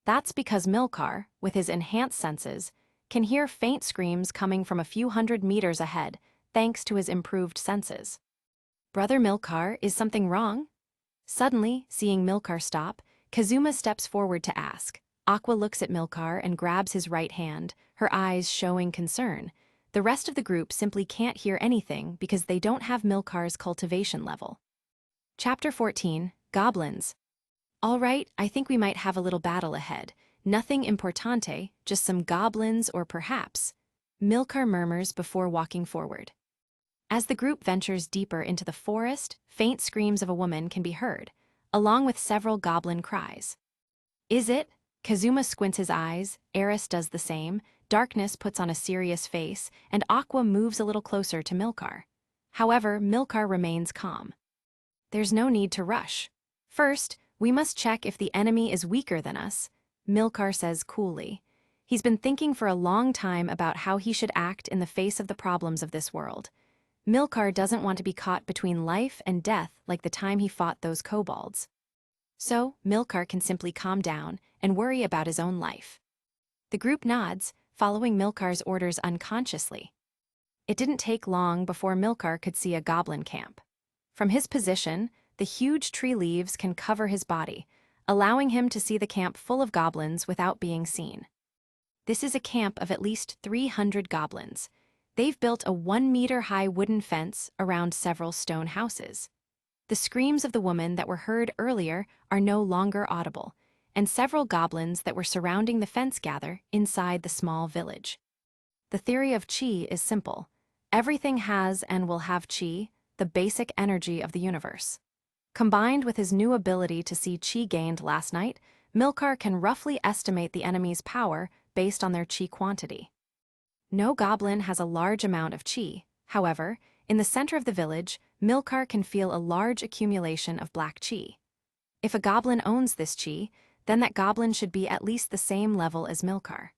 That's because Milcar, with his enhanced senses, can hear faint screams coming from a few hundred meters ahead, thanks to his improved senses. Brother Milcar, is something wrong? Suddenly, seeing Milcar stop, Kazuma steps forward to ask. Aqua looks at Milcar and grabs his right hand, her eyes showing concern. The rest of the group simply can't hear anything because they don't have Milcar's cultivation level. Chapter 14, Goblins. All right, I think we might have a little battle ahead. Nothing importante, just some goblins or perhaps. Milcar murmurs before walking forward. As the group ventures deeper into the forest, faint screams of a woman can be heard, along with several goblin cries. Is it? Kazuma squints his eyes, Eris does the same, Darkness puts on a serious face, and Aqua moves a little closer to Milcar. However, Milcar remains calm. There's no need to rush. First, we must check if the enemy is weaker than us, Milcar says coolly. He's been thinking for a long time about how he should act in the face of the problems of this world. Milcar doesn't want to be caught between life and death like the time he fought those kobolds. So, Milcar can simply calm down and worry about his own life. The group nods, following Milcar's orders unconsciously. It didn't take long before Milcar could see a goblin camp. From his position, the huge tree leaves can cover his body, allowing him to see the camp full of goblins without being seen. This is a camp of at least 300 goblins. They've built a 1-meter-high wooden fence around several stone houses. The screams of the woman that were heard earlier are no longer audible, and several goblins that were surrounding the fence gather inside the small village. The theory of Qi is simple. Everything has and will have Qi, the basic energy of the universe. Combined with his new ability to see Qi gained last night, Milcar can roughly estimate the enemy's power based on their Qi quantity. No goblin has a large amount of Qi. However, in the center of the village, Milcar can feel a large accumulation of black Qi. If a goblin owns this Qi, then that goblin should be at least the same level as Milcar.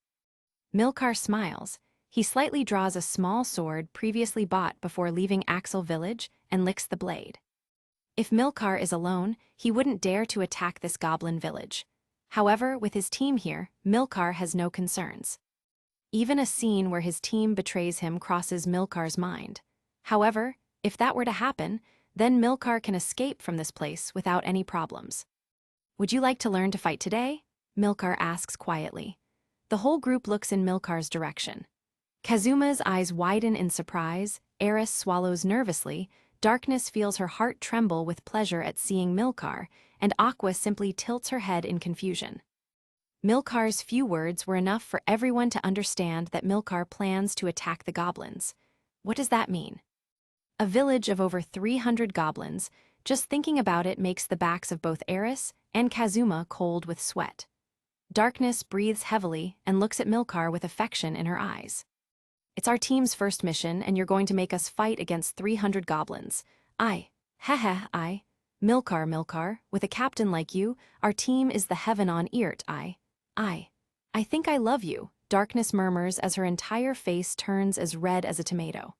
Milcar smiles. He slightly draws a small sword previously bought before leaving Axel village and licks the blade. If Milcar is alone, he wouldn't dare to attack this goblin village. However, with his team here, Milcar has no concerns. Even a scene where his team betrays him crosses Milcar's mind. However, if that were to happen, then Milcar can escape from this place without any problems. Would you like to learn to fight today? Milcar asks quietly. The whole group looks in Milcar's direction. Kazuma's eyes widen in surprise, Eris swallows nervously, Darkness feels her heart tremble with pleasure at seeing Milcar, and Aqua simply tilts her head in confusion. Milcar's few words were enough for everyone to understand that Milcar plans to attack the goblins. What does that mean? A village of over 300 goblins, just thinking about it makes the backs of both Eris and Kazuma cold with sweat. Darkness breathes heavily and looks at Milcar with affection in her eyes. It's our team's first mission, and you're going to make us fight against 300 goblins. Milcar, with a captain like you, our team is the heaven on earth, I think I love you, Darkness murmurs as her entire face turns as red as a tomato.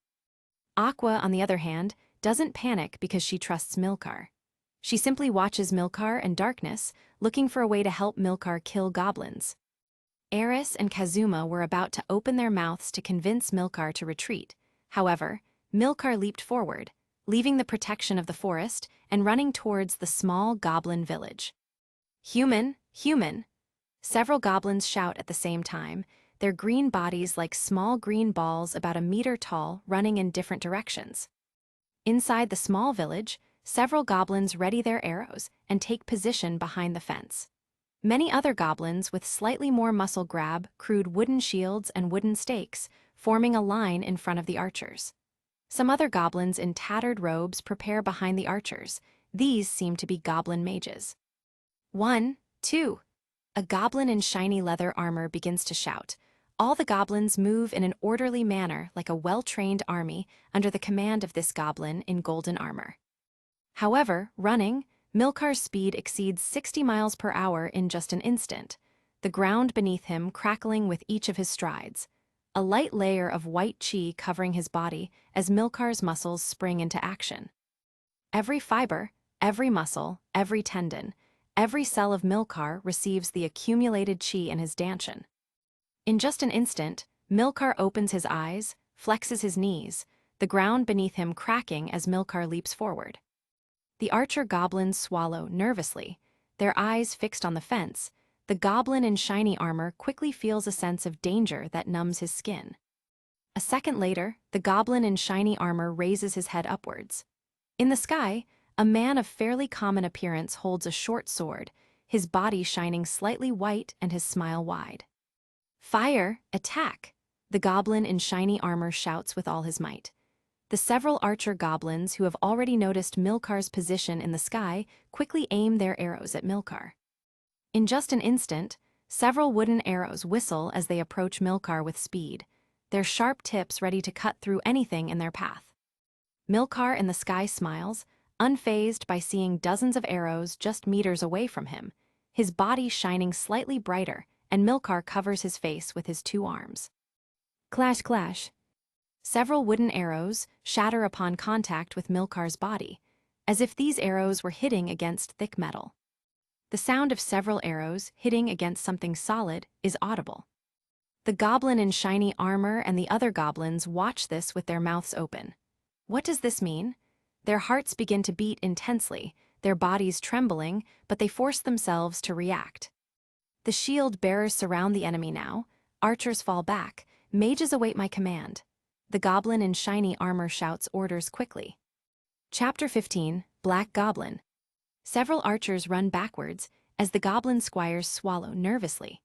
Aqua, on the other hand, doesn't panic because she trusts Milcar. She simply watches Milcar and Darkness, looking for a way to help Milcar kill goblins. Eris and Kazuma were about to open their mouths to convince Milcar to retreat. However, Milcar leaped forward, leaving the protection of the forest and running towards the small goblin village. Human! Several goblins shout at the same time, their green bodies like small green balls about a meter tall running in different directions. Inside the small village, several goblins ready their arrows and take position behind the fence. Many other goblins with slightly more muscle grab crude wooden shields and wooden stakes, forming a line in front of the archers. Some other goblins in tattered robes prepare behind the archers. These seem to be goblin mages. 1, 2. A goblin in shiny leather armor begins to shout. All the goblins move in an orderly manner like a well-trained army under the command of this goblin in golden armor. However, running, Milcar's speed exceeds 60 miles per hour in just an instant, the ground beneath him crackling with each of his strides, a light layer of white Qi covering his body as Milcar's muscles spring into action. Every fiber, every muscle, every tendon, Every cell of Milcar receives the accumulated chi in his dantian. In just an instant, Milcar opens his eyes, flexes his knees, the ground beneath him cracking as Milcar leaps forward. The archer goblins swallow nervously, their eyes fixed on the fence. The goblin in shiny armor quickly feels a sense of danger that numbs his skin. A second later, the goblin in shiny armor raises his head upwards. In the sky, a man of fairly common appearance holds a short sword, his body shining slightly white and his smile wide. "Fire! Attack!" the goblin in shiny armor shouts with all his might. The several archer goblins who have already noticed Milcar's position in the sky quickly aim their arrows at Milcar. In just an instant, several wooden arrows whistle as they approach Milcar with speed, their sharp tips ready to cut through anything in their path. Milcar in the sky smiles, unfazed by seeing dozens of arrows just meters away from him, his body shining slightly brighter, and Milcar covers his face with his two arms. Clash, clash. Several wooden arrows shatter upon contact with Milcar's body, as if these arrows were hitting against thick metal. The sound of several arrows hitting against something solid is audible. The goblin in shiny armor and the other goblins watch this with their mouths open. What does this mean? Their hearts begin to beat intensely, their bodies trembling, but they force themselves to react. The shield bearers surround the enemy now, archers fall back, mages await my command. The goblin in shiny armor shouts orders quickly. Chapter 15, Black Goblin. Several archers run backwards as the goblin squires swallow nervously.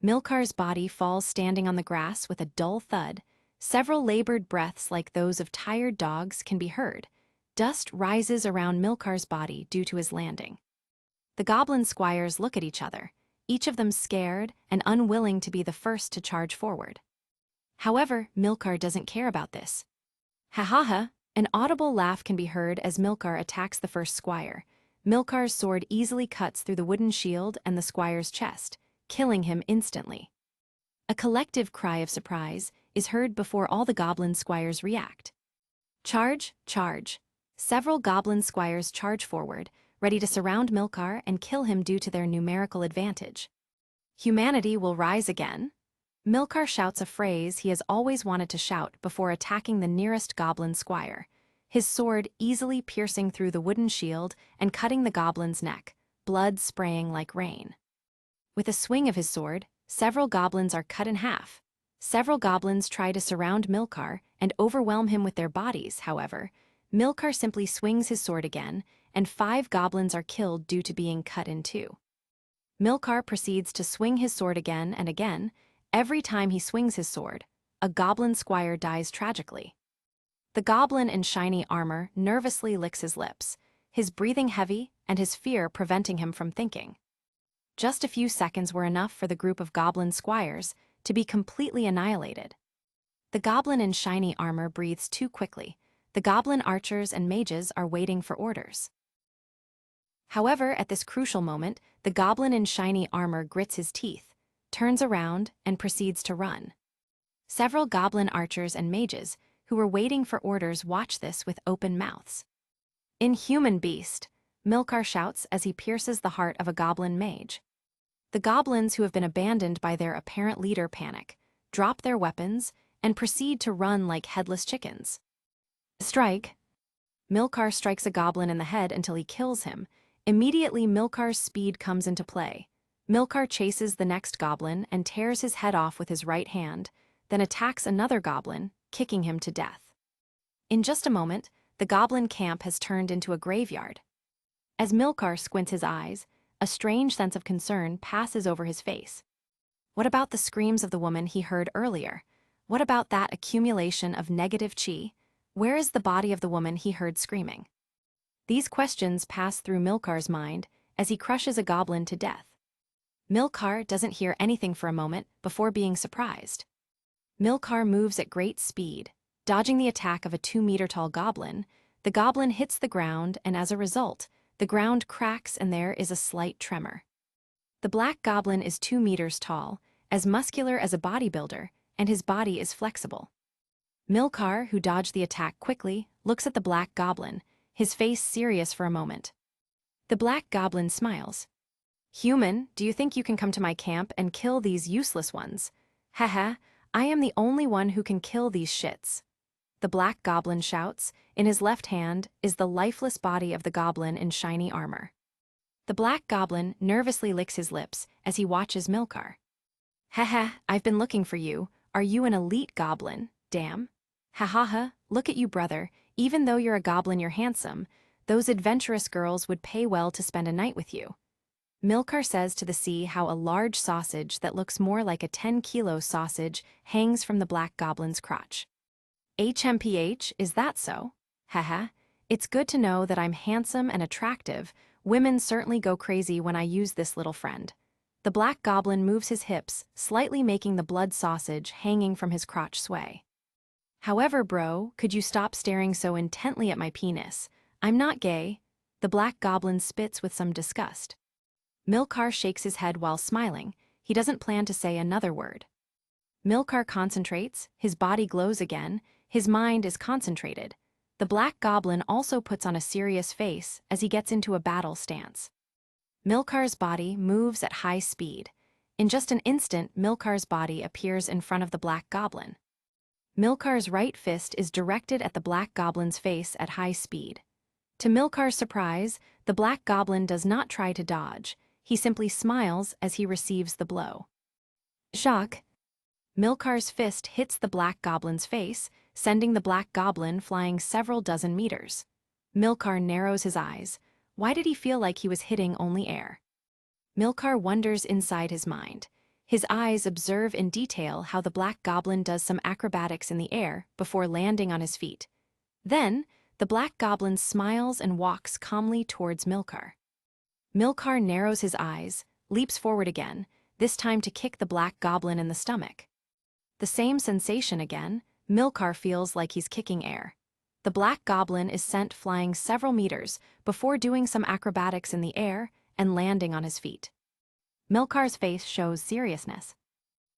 Milcar's body falls standing on the grass with a dull thud. Several labored breaths like those of tired dogs can be heard. Dust rises around Milcar's body due to his landing. The goblin squires look at each other, each of them scared and unwilling to be the first to charge forward. However, Milcar doesn't care about this. Ha ha ha! An audible laugh can be heard as Milcar attacks the first squire. Milcar's sword easily cuts through the wooden shield and the squire's chest, killing him instantly. A collective cry of surprise is heard before all the goblin squires react. Charge, charge! Several goblin squires charge forward, ready to surround Milcar and kill him due to their numerical advantage. Humanity will rise again. Milcar shouts a phrase he has always wanted to shout before attacking the nearest goblin squire, his sword easily piercing through the wooden shield and cutting the goblin's neck, blood spraying like rain. With a swing of his sword, several goblins are cut in half. Several goblins try to surround Milcar and overwhelm him with their bodies, however. Milcar simply swings his sword again, and 5 goblins are killed due to being cut in two. Milcar proceeds to swing his sword again and again. Every time he swings his sword, a goblin squire dies tragically. The goblin in shiny armor nervously licks his lips, his breathing heavy and his fear preventing him from thinking. Just a few seconds were enough for the group of goblin squires to be completely annihilated. The goblin in shiny armor breathes too quickly. The goblin archers and mages are waiting for orders. However, at this crucial moment, the goblin in shiny armor grits his teeth, turns around, and proceeds to run. Several goblin archers and mages who were waiting for orders watch this with open mouths. "Inhuman beast!" Milcar shouts as he pierces the heart of a goblin mage. The goblins who have been abandoned by their apparent leader panic, drop their weapons, and proceed to run like headless chickens. Strike! Milcar strikes a goblin in the head until he kills him. Immediately, Milcar's speed comes into play. Milcar chases the next goblin and tears his head off with his right hand, then attacks another goblin, kicking him to death. In just a moment, the goblin camp has turned into a graveyard. As Milcar squints his eyes, a strange sense of concern passes over his face. What about the screams of the woman he heard earlier? What about that accumulation of negative chi? Where is the body of the woman he heard screaming? These questions pass through Milcar's mind as he crushes a goblin to death. Milcar doesn't hear anything for a moment before being surprised. Milcar moves at great speed, dodging the attack of a 2-meter-tall goblin. The goblin hits the ground, and as a result, the ground cracks and there is a slight tremor. The black goblin is 2 meters tall, as muscular as a bodybuilder, and his body is flexible. Milcar, who dodged the attack quickly, looks at the black goblin, his face serious for a moment. The black goblin smiles. Human, do you think you can come to my camp and kill these useless ones? Haha, I am the only one who can kill these shits. The black goblin shouts. In his left hand is the lifeless body of the goblin in shiny armor. The black goblin nervously licks his lips as he watches Milcar. Haha, I've been looking for you. Are you an elite goblin? Damn. Ha ha ha, look at you, brother. Even though you're a goblin, you're handsome. Those adventurous girls would pay well to spend a night with you. Milcar says to the sea how a large sausage that looks more like a 10-kilo sausage hangs from the black goblin's crotch. HMPH, is that so? Haha, it's good to know that I'm handsome and attractive. Women certainly go crazy when I use this little friend. The black goblin moves his hips, slightly making the blood sausage hanging from his crotch sway. However, bro, could you stop staring so intently at my penis? I'm not gay. The black goblin spits with some disgust. Milcar shakes his head while smiling. He doesn't plan to say another word. Milcar concentrates, his body glows again, his mind is concentrated. The black goblin also puts on a serious face as he gets into a battle stance. Milcar's body moves at high speed. In just an instant, Milcar's body appears in front of the black goblin. Milcar's right fist is directed at the black goblin's face at high speed. To Milcar's surprise, the black goblin does not try to dodge. He simply smiles as he receives the blow. Shock. Milcar's fist hits the black goblin's face, sending the black goblin flying several dozen meters. Milcar narrows his eyes. Why did he feel like he was hitting only air? Milcar wonders inside his mind. His eyes observe in detail how the black goblin does some acrobatics in the air before landing on his feet. Then, the black goblin smiles and walks calmly towards Milcar. Milcar narrows his eyes, leaps forward again, this time to kick the black goblin in the stomach. The same sensation again, Milcar feels like he's kicking air. The black goblin is sent flying several meters before doing some acrobatics in the air and landing on his feet. Milcar's face shows seriousness.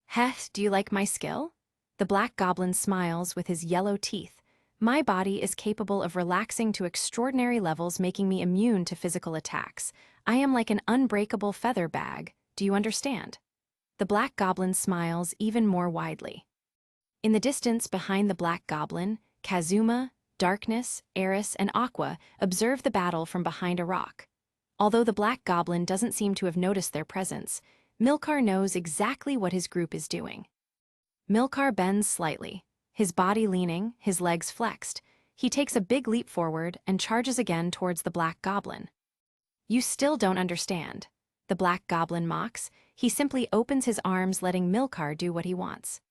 Heh, do you like my skill? The black goblin smiles with his yellow teeth. My body is capable of relaxing to extraordinary levels, making me immune to physical attacks. I am like an unbreakable feather bag. Do you understand? The black goblin smiles even more widely. In the distance behind the black goblin, Kazuma, Darkness, Eris, and Aqua observe the battle from behind a rock. Although the black goblin doesn't seem to have noticed their presence, Milcar knows exactly what his group is doing. Milcar bends slightly, his body leaning, his legs flexed. He takes a big leap forward and charges again towards the black goblin. You still don't understand. The black goblin mocks. He simply opens his arms, letting Milcar do what he wants.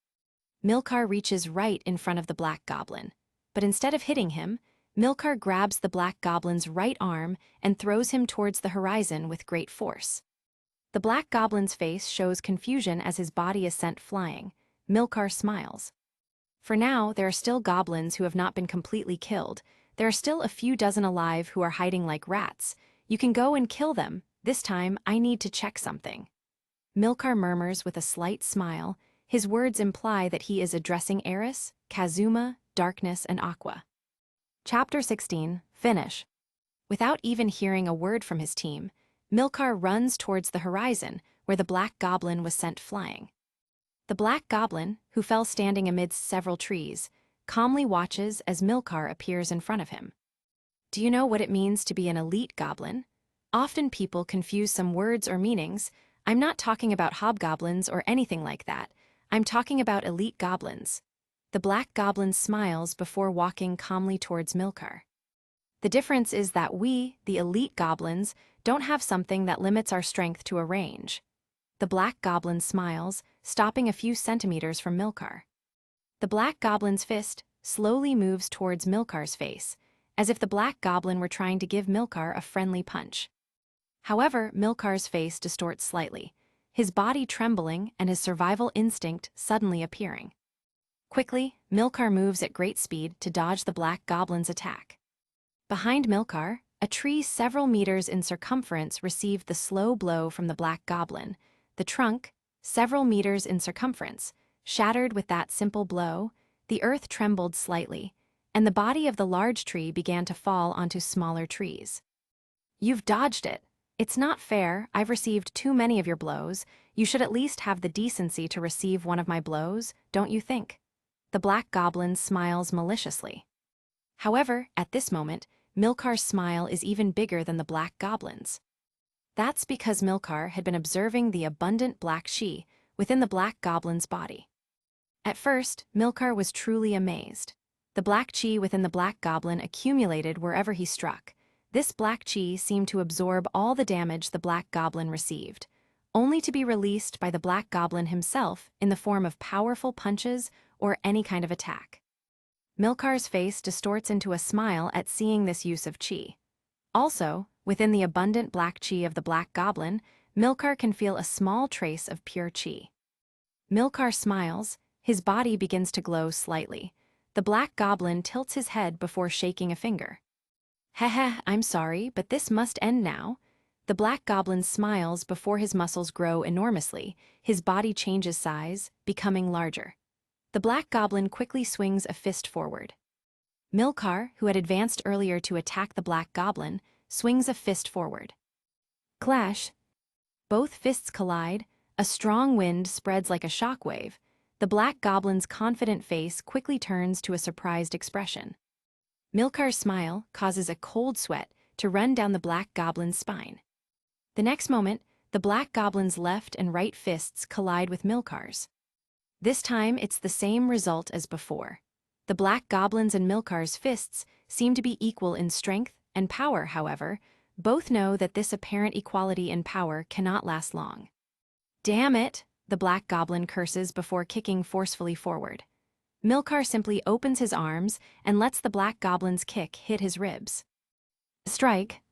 Milcar reaches right in front of the black goblin, but instead of hitting him, Milcar grabs the black goblin's right arm and throws him towards the horizon with great force. The black goblin's face shows confusion as his body is sent flying. Milcar smiles. For now, there are still goblins who have not been completely killed. There are still a few dozen alive who are hiding like rats. You can go and kill them. This time, I need to check something. Milcar murmurs with a slight smile. His words imply that he is addressing Eris, Kazuma, Darkness, and Aqua. Chapter 16, Finish. Without even hearing a word from his team, Milcar runs towards the horizon where the black goblin was sent flying. The black goblin, who fell standing amidst several trees, calmly watches as Milcar appears in front of him. Do you know what it means to be an elite goblin? Often people confuse some words or meanings. I'm not talking about hobgoblins or anything like that. I'm talking about elite goblins. The black goblin smiles before walking calmly towards Milcar. The difference is that we, the elite goblins, don't have something that limits our strength to a range. The black goblin smiles, stopping a few centimeters from Milcar. The black goblin's fist slowly moves towards Milcar's face, as if the black goblin were trying to give Milcar a friendly punch. However, Milcar's face distorts slightly, his body trembling and his survival instinct suddenly appearing. Quickly, Milcar moves at great speed to dodge the black goblin's attack. Behind Milcar, a tree several meters in circumference received the slow blow from the black goblin. The trunk, several meters in circumference, shattered with that simple blow. The earth trembled slightly, and the body of the large tree began to fall onto smaller trees. You've dodged it. It's not fair. I've received too many of your blows. You should at least have the decency to receive one of my blows, don't you think? The Black Goblin smiles maliciously. However, at this moment, Milcar's smile is even bigger than the Black Goblin's. That's because Milcar had been observing the abundant black chi within the Black Goblin's body. At first, Milcar was truly amazed. The black chi within the Black Goblin accumulated wherever he struck. This black chi seemed to absorb all the damage the Black Goblin received, only to be released by the Black Goblin himself in the form of powerful punches or any kind of attack. Milcar's face distorts into a smile at seeing this use of chi. Also, within the abundant black chi of the Black Goblin, Milcar can feel a small trace of pure chi. Milcar smiles, his body begins to glow slightly. The Black Goblin tilts his head before shaking a finger. Heh, I'm sorry, but this must end now. The Black Goblin smiles before his muscles grow enormously. His body changes size, becoming larger. The Black Goblin quickly swings a fist forward. Milcar, who had advanced earlier to attack the Black Goblin, swings a fist forward. Clash. Both fists collide. A strong wind spreads like a shockwave. The Black Goblin's confident face quickly turns to a surprised expression. Milcar's smile causes a cold sweat to run down the Black Goblin's spine. The next moment, the Black Goblin's left and right fists collide with Milcar's. This time, it's the same result as before. The Black Goblin's and Milcar's fists seem to be equal in strength and power, however. Both know that this apparent equality in power cannot last long. Damn it, the Black Goblin curses before kicking forcefully forward. Milcar simply opens his arms and lets the Black Goblin's kick hit his ribs. Strike.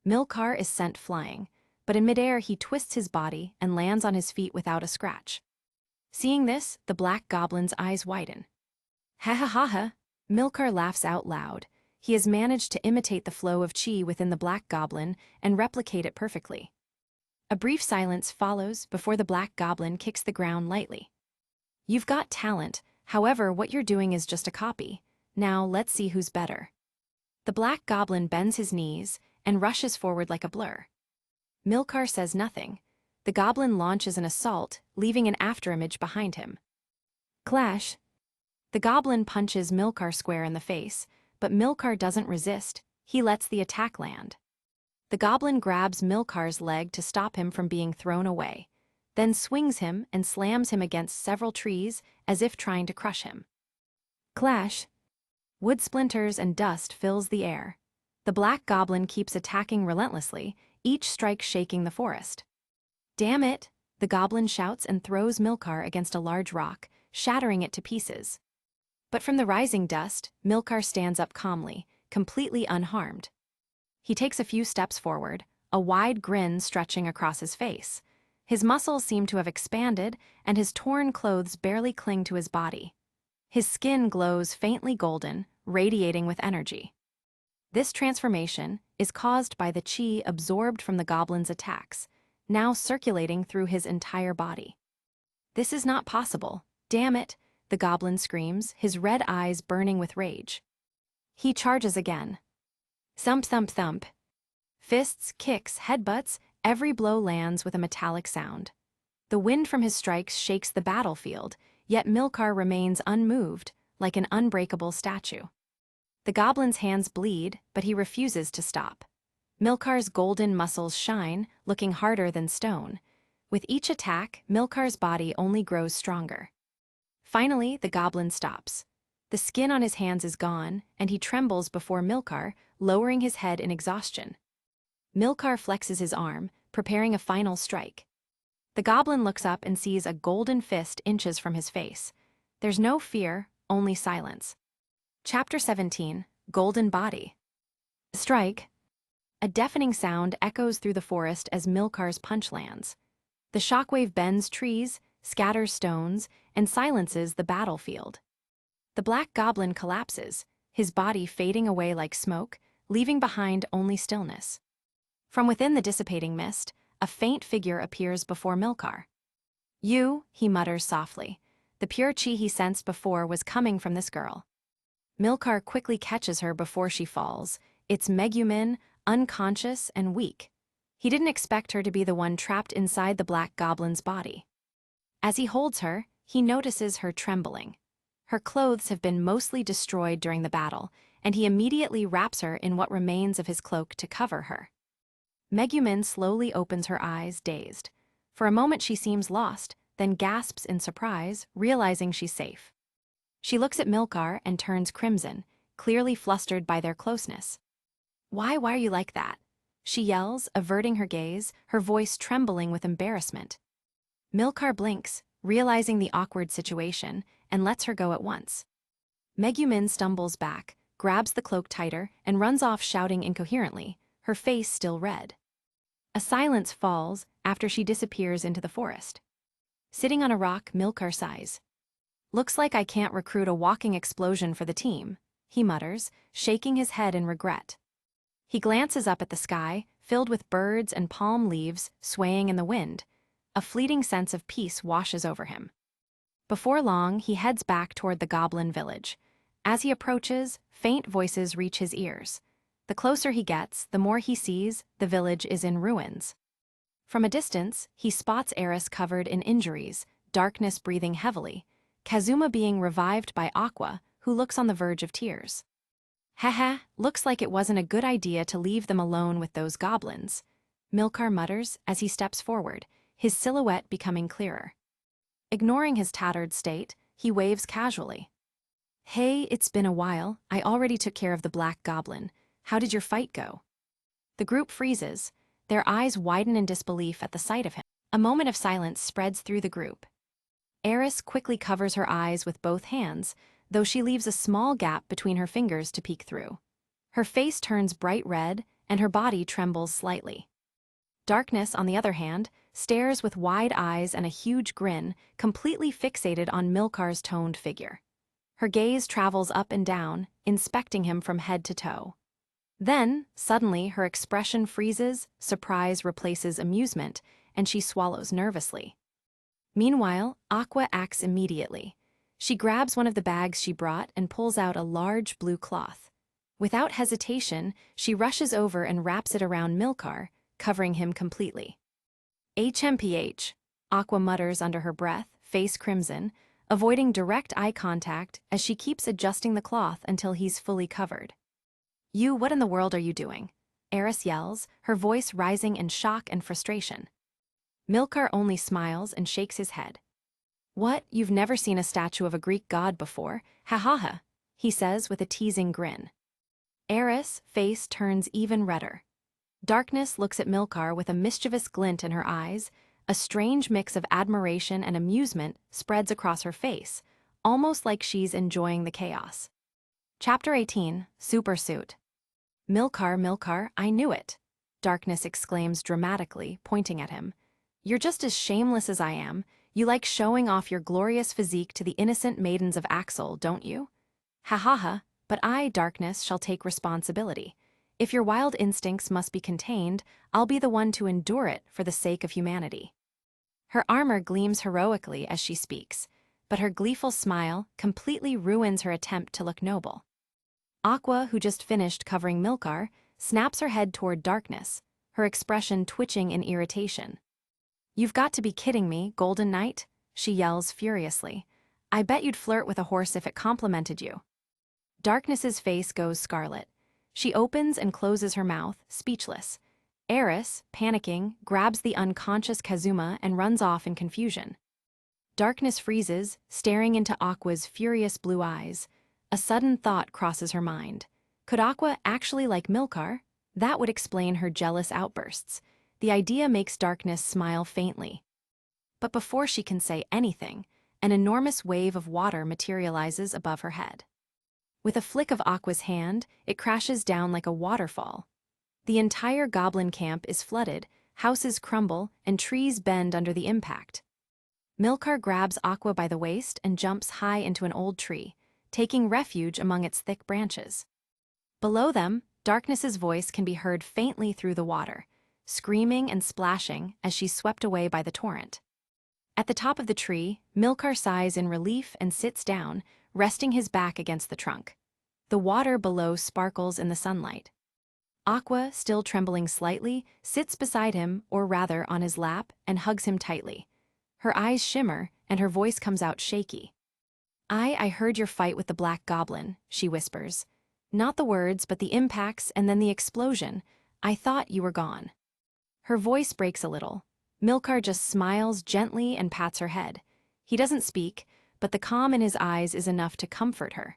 Milcar is sent flying, but in midair he twists his body and lands on his feet without a scratch. Seeing this, the Black Goblin's eyes widen. Ha ha ha ha! Milcar laughs out loud. He has managed to imitate the flow of chi within the Black Goblin and replicate it perfectly. A brief silence follows before the Black Goblin kicks the ground lightly. You've got talent, however what you're doing is just a copy. Now let's see who's better. The Black Goblin bends his knees and rushes forward like a blur. Milcar says nothing. The Goblin launches an assault, leaving an afterimage behind him. Clash. The Goblin punches Milcar square in the face, but Milcar doesn't resist. He lets the attack land. The Goblin grabs Milcar's leg to stop him from being thrown away, then swings him and slams him against several trees as if trying to crush him. Clash. Wood splinters and dust fills the air. The Black Goblin keeps attacking relentlessly, each strike shaking the forest. Damn it, the Goblin shouts and throws Milcar against a large rock, shattering it to pieces. But from the rising dust, Milcar stands up calmly, completely unharmed. He takes a few steps forward, a wide grin stretching across his face. His muscles seem to have expanded, and his torn clothes barely cling to his body. His skin glows faintly golden, radiating with energy. This transformation is caused by the chi absorbed from the Goblin's attacks, now circulating through his entire body. This is not possible. Damn it, the Goblin screams, his red eyes burning with rage. He charges again. Thump, thump, thump. Fists, kicks, headbutts, every blow lands with a metallic sound. The wind from his strikes shakes the battlefield, yet Milcar remains unmoved, like an unbreakable statue. The Goblin's hands bleed, but he refuses to stop. Milcar's golden muscles shine, looking harder than stone. With each attack, Milcar's body only grows stronger. Finally, the Goblin stops. The skin on his hands is gone, and he trembles before Milcar, lowering his head in exhaustion. Milcar flexes his arm, preparing a final strike. The Goblin looks up and sees a golden fist inches from his face. There's no fear, only silence. Chapter 17, Golden Body. Strike. A deafening sound echoes through the forest as Milcar's punch lands. The shockwave bends trees, scatters stones, and silences the battlefield. The Black Goblin collapses, his body fading away like smoke, leaving behind only stillness. From within the dissipating mist, a faint figure appears before Milcar. You, he mutters softly. The pure chi he sensed before was coming from this girl. Milcar quickly catches her before she falls. It's Megumin, unconscious and weak. He didn't expect her to be the one trapped inside the black goblin's body. As he holds her, he notices her trembling. Her clothes have been mostly destroyed during the battle, and he immediately wraps her in what remains of his cloak to cover her. Megumin slowly opens her eyes, dazed. For a moment she seems lost, then gasps in surprise, realizing she's safe. She looks at Milcar and turns crimson, clearly flustered by their closeness. Why are you like that?" she yells, averting her gaze, her voice trembling with embarrassment. Milcar blinks, realizing the awkward situation, and lets her go at once. Megumin stumbles back, grabs the cloak tighter, and runs off shouting incoherently, her face still red. A silence falls after she disappears into the forest. Sitting on a rock, Milcar sighs. "Looks like I can't recruit a walking explosion for the team," he mutters, shaking his head in regret. He glances up at the sky, filled with birds and palm leaves swaying in the wind. A fleeting sense of peace washes over him. Before long, he heads back toward the goblin village. As he approaches, faint voices reach his ears. The closer he gets, the more he sees the village is in ruins. From a distance, he spots Eris covered in injuries, darkness breathing heavily, Kazuma being revived by Aqua, who looks on the verge of tears. "Haha, looks like it wasn't a good idea to leave them alone with those goblins," Milcar mutters as he steps forward, his silhouette becoming clearer. Ignoring his tattered state, he waves casually. "Hey, it's been a while. I already took care of the black goblin. How did your fight go?" The group freezes, their eyes widen in disbelief at the sight of him. A moment of silence spreads through the group. Eris quickly covers her eyes with both hands, though she leaves a small gap between her fingers to peek through. Her face turns bright red, and her body trembles slightly. Darkness, on the other hand, stares with wide eyes and a huge grin, completely fixated on Milcar's toned figure. Her gaze travels up and down, inspecting him from head to toe. Then, suddenly, her expression freezes, surprise replaces amusement, and she swallows nervously. Meanwhile, Aqua acts immediately. She grabs one of the bags she brought and pulls out a large blue cloth. Without hesitation, she rushes over and wraps it around Milcar, covering him completely. "HMPH," Aqua mutters under her breath, face crimson, avoiding direct eye contact as she keeps adjusting the cloth until he's fully covered. What in the world are you doing?" Eris yells, her voice rising in shock and frustration. Milcar only smiles and shakes his head. "What, you've never seen a statue of a Greek god before? Ha ha ha," he says with a teasing grin. Eris' face turns even redder. Darkness looks at Milcar with a mischievous glint in her eyes. A strange mix of admiration and amusement spreads across her face, almost like she's enjoying the chaos. Chapter 18, Supersuit. Milcar, I knew it," Darkness exclaims dramatically, pointing at him. "You're just as shameless as I am. You like showing off your glorious physique to the innocent maidens of Axel, don't you? Ha ha ha, but I, Darkness, shall take responsibility. If your wild instincts must be contained, I'll be the one to endure it for the sake of humanity." Her armor gleams heroically as she speaks, but her gleeful smile completely ruins her attempt to look noble. Aqua, who just finished covering Milcar, snaps her head toward Darkness, her expression twitching in irritation. "You've got to be kidding me, Golden Knight," she yells furiously. "I bet you'd flirt with a horse if it complimented you." Darkness's face goes scarlet. She opens and closes her mouth, speechless. Eris, panicking, grabs the unconscious Kazuma and runs off in confusion. Darkness freezes, staring into Aqua's furious blue eyes. A sudden thought crosses her mind. Could Aqua actually like Milcar? That would explain her jealous outbursts. The idea makes Darkness smile faintly. But before she can say anything, an enormous wave of water materializes above her head. With a flick of Aqua's hand, it crashes down like a waterfall. The entire goblin camp is flooded, houses crumble, and trees bend under the impact. Milcar grabs Aqua by the waist and jumps high into an old tree, taking refuge among its thick branches. Below them, Darkness's voice can be heard faintly through the water, screaming and splashing as she's swept away by the torrent. At the top of the tree, Milcar sighs in relief and sits down, resting his back against the trunk. The water below sparkles in the sunlight. Aqua, still trembling slightly, sits beside him, or rather on his lap, and hugs him tightly. Her eyes shimmer, and her voice comes out shaky. I heard your fight with the Black Goblin, she whispers. Not the words, but the impacts and then the explosion. I thought you were gone. Her voice breaks a little. Milcar just smiles gently and pats her head. He doesn't speak, but the calm in his eyes is enough to comfort her.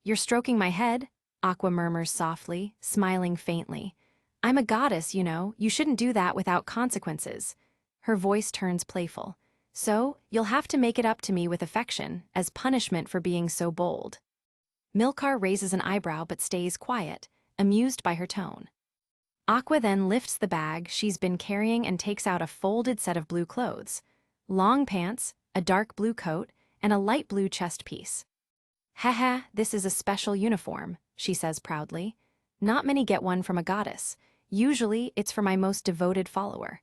You're stroking my head, Aqua murmurs softly, smiling faintly. I'm a goddess, you know. You shouldn't do that without consequences. Her voice turns playful. So, you'll have to make it up to me with affection, as punishment for being so bold. Milcar raises an eyebrow but stays quiet, amused by her tone. Aqua then lifts the bag she's been carrying and takes out a folded set of blue clothes. Long pants, a dark blue coat, and a light blue chest piece. Haha, this is a special uniform, she says proudly. Not many get one from a goddess. Usually, it's for my most devoted follower.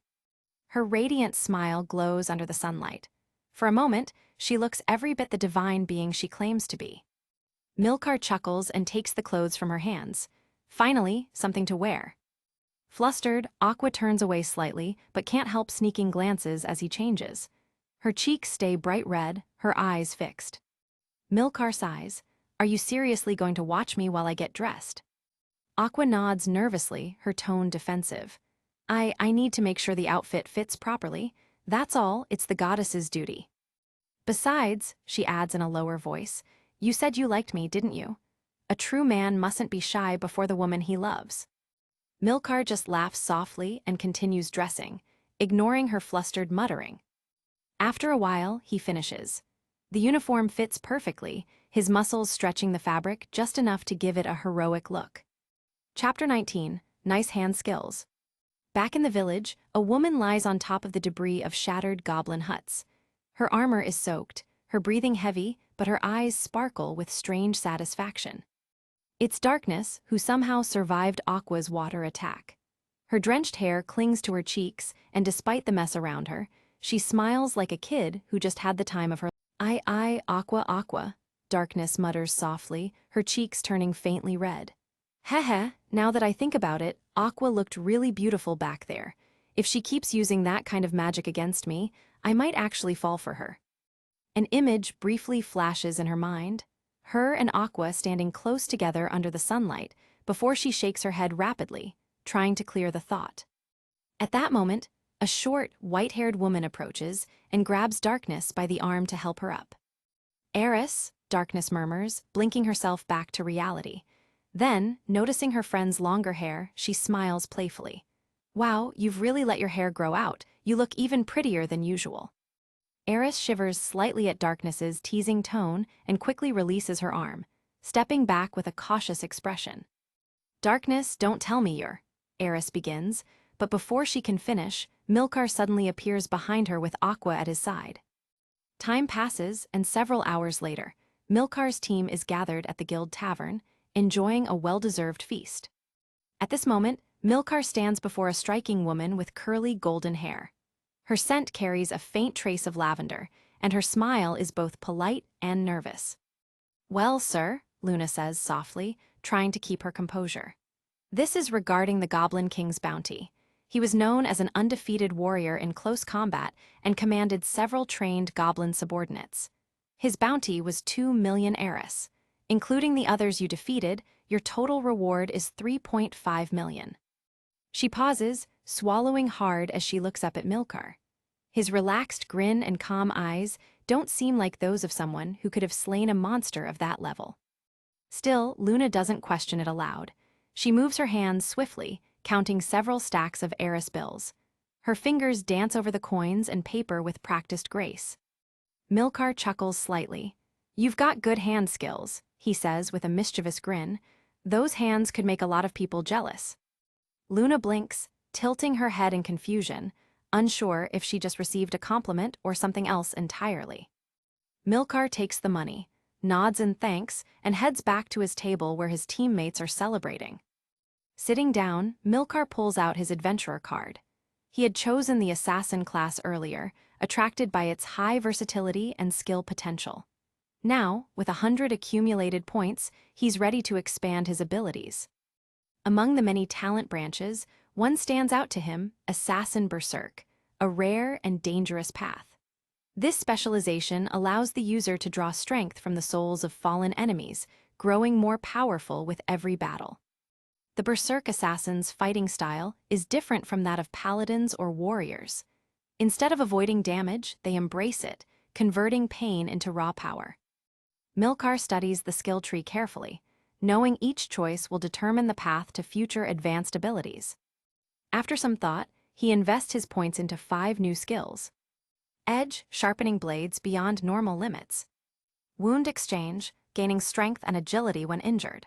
Her radiant smile glows under the sunlight. For a moment, she looks every bit the divine being she claims to be. Milcar chuckles and takes the clothes from her hands. Finally, something to wear. Flustered, Aqua turns away slightly, but can't help sneaking glances as he changes. Her cheeks stay bright red, her eyes fixed. Milcar sighs. Are you seriously going to watch me while I get dressed? Aqua nods nervously, her tone defensive. I need to make sure the outfit fits properly. That's all, it's the goddess's duty. Besides, she adds in a lower voice, you said you liked me, didn't you? A true man mustn't be shy before the woman he loves. Milcar just laughs softly and continues dressing, ignoring her flustered muttering. After a while, he finishes. The uniform fits perfectly, his muscles stretching the fabric just enough to give it a heroic look. Chapter 19, Nice Hand Skills. Back in the village, a woman lies on top of the debris of shattered goblin huts. Her armor is soaked, her breathing heavy, but her eyes sparkle with strange satisfaction. It's Darkness, who somehow survived Aqua's water attack. Her drenched hair clings to her cheeks, and despite the mess around her, she smiles like a kid who just had the time of her life. Aqua, Darkness mutters softly, her cheeks turning faintly red. Heh, now that I think about it, Aqua looked really beautiful back there. If she keeps using that kind of magic against me, I might actually fall for her. An image briefly flashes in her mind. Her and Aqua standing close together under the sunlight, before she shakes her head rapidly, trying to clear the thought. At that moment, a short, white-haired woman approaches and grabs Darkness by the arm to help her up. Eris, Darkness murmurs, blinking herself back to reality. Then, noticing her friend's longer hair, she smiles playfully. Wow, you've really let your hair grow out. You look even prettier than usual. Eris shivers slightly at Darkness's teasing tone and quickly releases her arm, stepping back with a cautious expression. Darkness, don't tell me you're... Eris begins, but before she can finish, Milcar suddenly appears behind her with Aqua at his side. Time passes, and several hours later, Milcar's team is gathered at the Guild Tavern, enjoying a well-deserved feast. At this moment, Milcar stands before a striking woman with curly golden hair. Her scent carries a faint trace of lavender, and her smile is both polite and nervous. Well, sir, Luna says softly, trying to keep her composure. This is regarding the Goblin King's bounty. He was known as an undefeated warrior in close combat and commanded several trained goblin subordinates. His bounty was 2 million Eris. Including the others you defeated, your total reward is 3.5 million. She pauses, swallowing hard as she looks up at Milcar. His relaxed grin and calm eyes don't seem like those of someone who could have slain a monster of that level. Still, Luna doesn't question it aloud. She moves her hands swiftly, counting several stacks of Eris bills. Her fingers dance over the coins and paper with practiced grace. Milcar chuckles slightly. You've got good hand skills, he says with a mischievous grin. Those hands could make a lot of people jealous. Luna blinks, tilting her head in confusion, unsure if she just received a compliment or something else entirely. Milcar takes the money, nods in thanks, and heads back to his table where his teammates are celebrating. Sitting down, Milcar pulls out his adventurer card. He had chosen the assassin class earlier, attracted by its high versatility and skill potential. Now, with 100 accumulated points, he's ready to expand his abilities. Among the many talent branches, one stands out to him, Assassin Berserk, a rare and dangerous path. This specialization allows the user to draw strength from the souls of fallen enemies, growing more powerful with every battle. The Berserk Assassin's fighting style is different from that of paladins or warriors. Instead of avoiding damage, they embrace it, converting pain into raw power. Milcar studies the skill tree carefully, knowing each choice will determine the path to future advanced abilities. After some thought, he invests his points into 5 new skills. Edge, sharpening blades beyond normal limits. Wound exchange, gaining strength and agility when injured.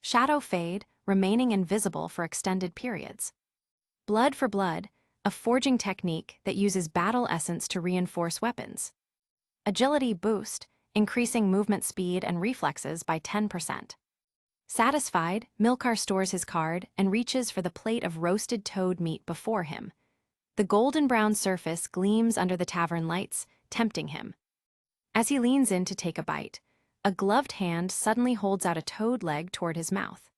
Shadow fade, remaining invisible for extended periods. Blood for blood, a forging technique that uses battle essence to reinforce weapons. Agility boost, increasing movement speed and reflexes by 10%. Satisfied, Milcar stores his card and reaches for the plate of roasted toad meat before him. The golden-brown surface gleams under the tavern lights, tempting him. As he leans in to take a bite, a gloved hand suddenly holds out a toad leg toward his mouth.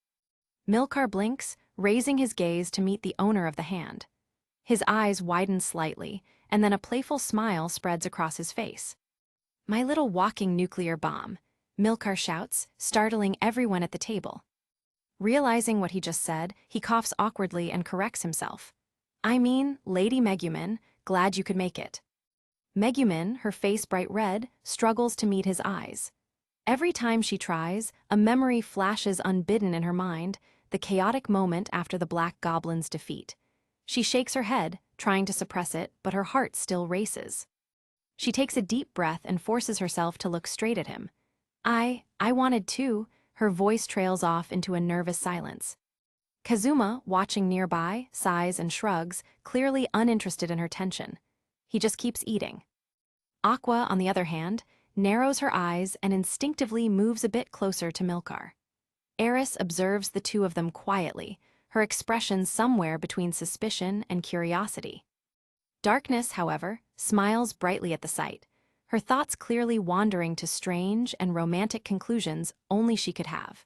Milcar blinks, raising his gaze to meet the owner of the hand. His eyes widen slightly, and then a playful smile spreads across his face. "My little walking nuclear bomb," Milcar shouts, startling everyone at the table. Realizing what he just said, he coughs awkwardly and corrects himself. "I mean, Lady Megumin, glad you could make it." Megumin, her face bright red, struggles to meet his eyes. Every time she tries, a memory flashes unbidden in her mind, the chaotic moment after the Black Goblin's defeat. She shakes her head, trying to suppress it, but her heart still races. She takes a deep breath and forces herself to look straight at him. I wanted to," her voice trails off into a nervous silence. Kazuma, watching nearby, sighs and shrugs, clearly uninterested in her tension. He just keeps eating. Aqua, on the other hand, narrows her eyes and instinctively moves a bit closer to Milcar. Eris observes the two of them quietly, her expression somewhere between suspicion and curiosity. Darkness, however, smiles brightly at the sight, her thoughts clearly wandering to strange and romantic conclusions only she could have.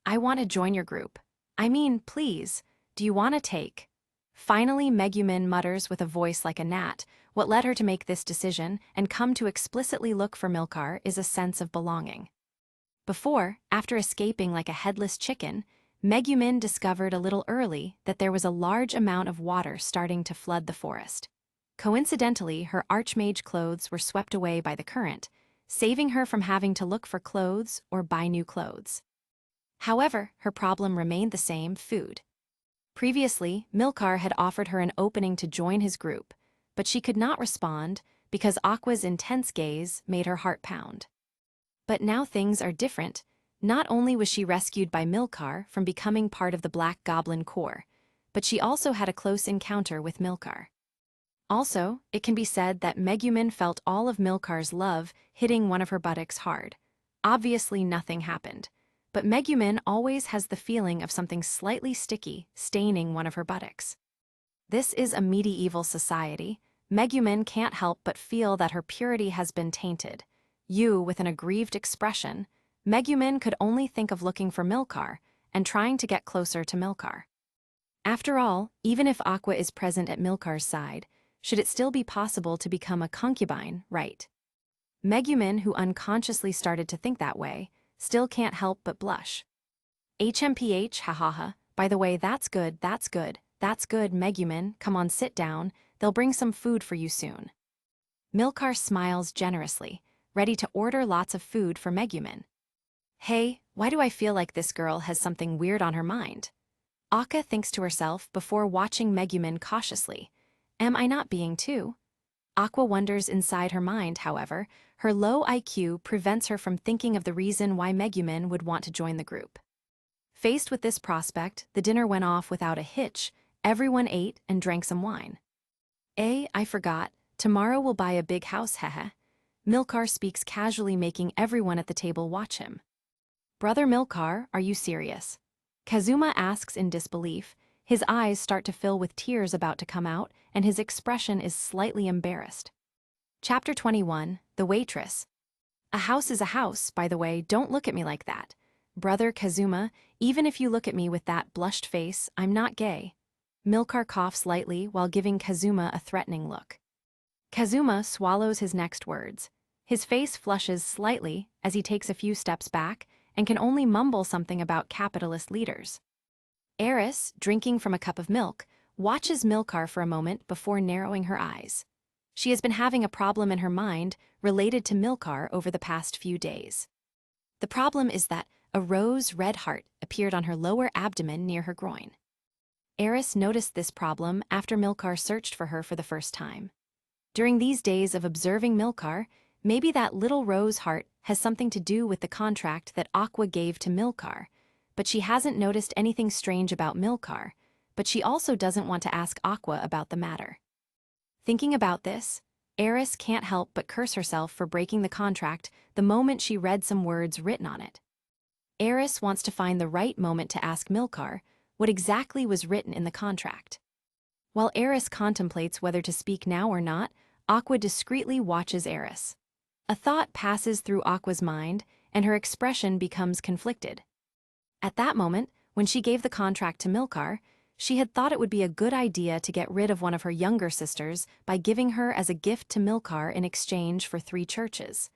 "I want to join your group. I mean, please, do you want to take?" Finally, Megumin mutters with a voice like a gnat. What led her to make this decision and come to explicitly look for Milcar is a sense of belonging. Before, after escaping like a headless chicken, Megumin discovered a little early that there was a large amount of water starting to flood the forest. Coincidentally, her archmage clothes were swept away by the current, saving her from having to look for clothes or buy new clothes. However, her problem remained the same: food. Previously, Milcar had offered her an opening to join his group, but she could not respond because Aqua's intense gaze made her heart pound. But now things are different. Not only was she rescued by Milcar from becoming part of the Black Goblin Corps, but she also had a close encounter with Milcar. Also, it can be said that Megumin felt all of Milcar's love hitting one of her buttocks hard. Obviously, nothing happened, but Megumin always has the feeling of something slightly sticky staining one of her buttocks. This is a medieval society. Megumin can't help but feel that her purity has been tainted. With an aggrieved expression, Megumin could only think of looking for Milcar and trying to get closer to Milcar. After all, even if Aqua is present at Milcar's side, should it still be possible to become a concubine, right? Megumin, who unconsciously started to think that way, still can't help but blush. HMPH, hahaha, by the way, that's good, Megumin, come on, sit down, they'll bring some food for you soon. Milcar smiles generously, ready to order lots of food for Megumin. Hey, why do I feel like this girl has something weird on her mind? Akka thinks to herself before watching Megumin cautiously. Am I not being too? Aqua wonders inside her mind, however, her low IQ prevents her from thinking of the reason why Megumin would want to join the group. Faced with this prospect, the dinner went off without a hitch. Everyone ate and drank some wine. I forgot, tomorrow we'll buy a big house, hehe. Milcar speaks casually, making everyone at the table watch him. Brother Milcar, are you serious? Kazuma asks in disbelief. His eyes start to fill with tears about to come out, and his expression is slightly embarrassed. Chapter 21, The Waitress. A house is a house, by the way, don't look at me like that. Brother Kazuma, even if you look at me with that blushed face, I'm not gay. Milcar coughs lightly while giving Kazuma a threatening look. Kazuma swallows his next words. His face flushes slightly as he takes a few steps back and can only mumble something about capitalist leaders. Eris, drinking from a cup of milk, watches Milcar for a moment before narrowing her eyes. She has been having a problem in her mind related to Milcar over the past few days. The problem is that a rose-red heart appeared on her lower abdomen near her groin. Eris noticed this problem after Milcar searched for her for the first time. During these days of observing Milcar, maybe that little rose heart has something to do with the contract that Aqua gave to Milcar, but she hasn't noticed anything strange about Milcar, but she also doesn't want to ask Aqua about the matter. Thinking about this, Eris can't help but curse herself for breaking the contract the moment she read some words written on it. Eris wants to find the right moment to ask Milcar what exactly was written in the contract. While Eris contemplates whether to speak now or not, Aqua discreetly watches Eris. A thought passes through Aqua's mind, and her expression becomes conflicted. At that moment, when she gave the contract to Milcar, she had thought it would be a good idea to get rid of one of her younger sisters by giving her as a gift to Milcar in exchange for 3 churches.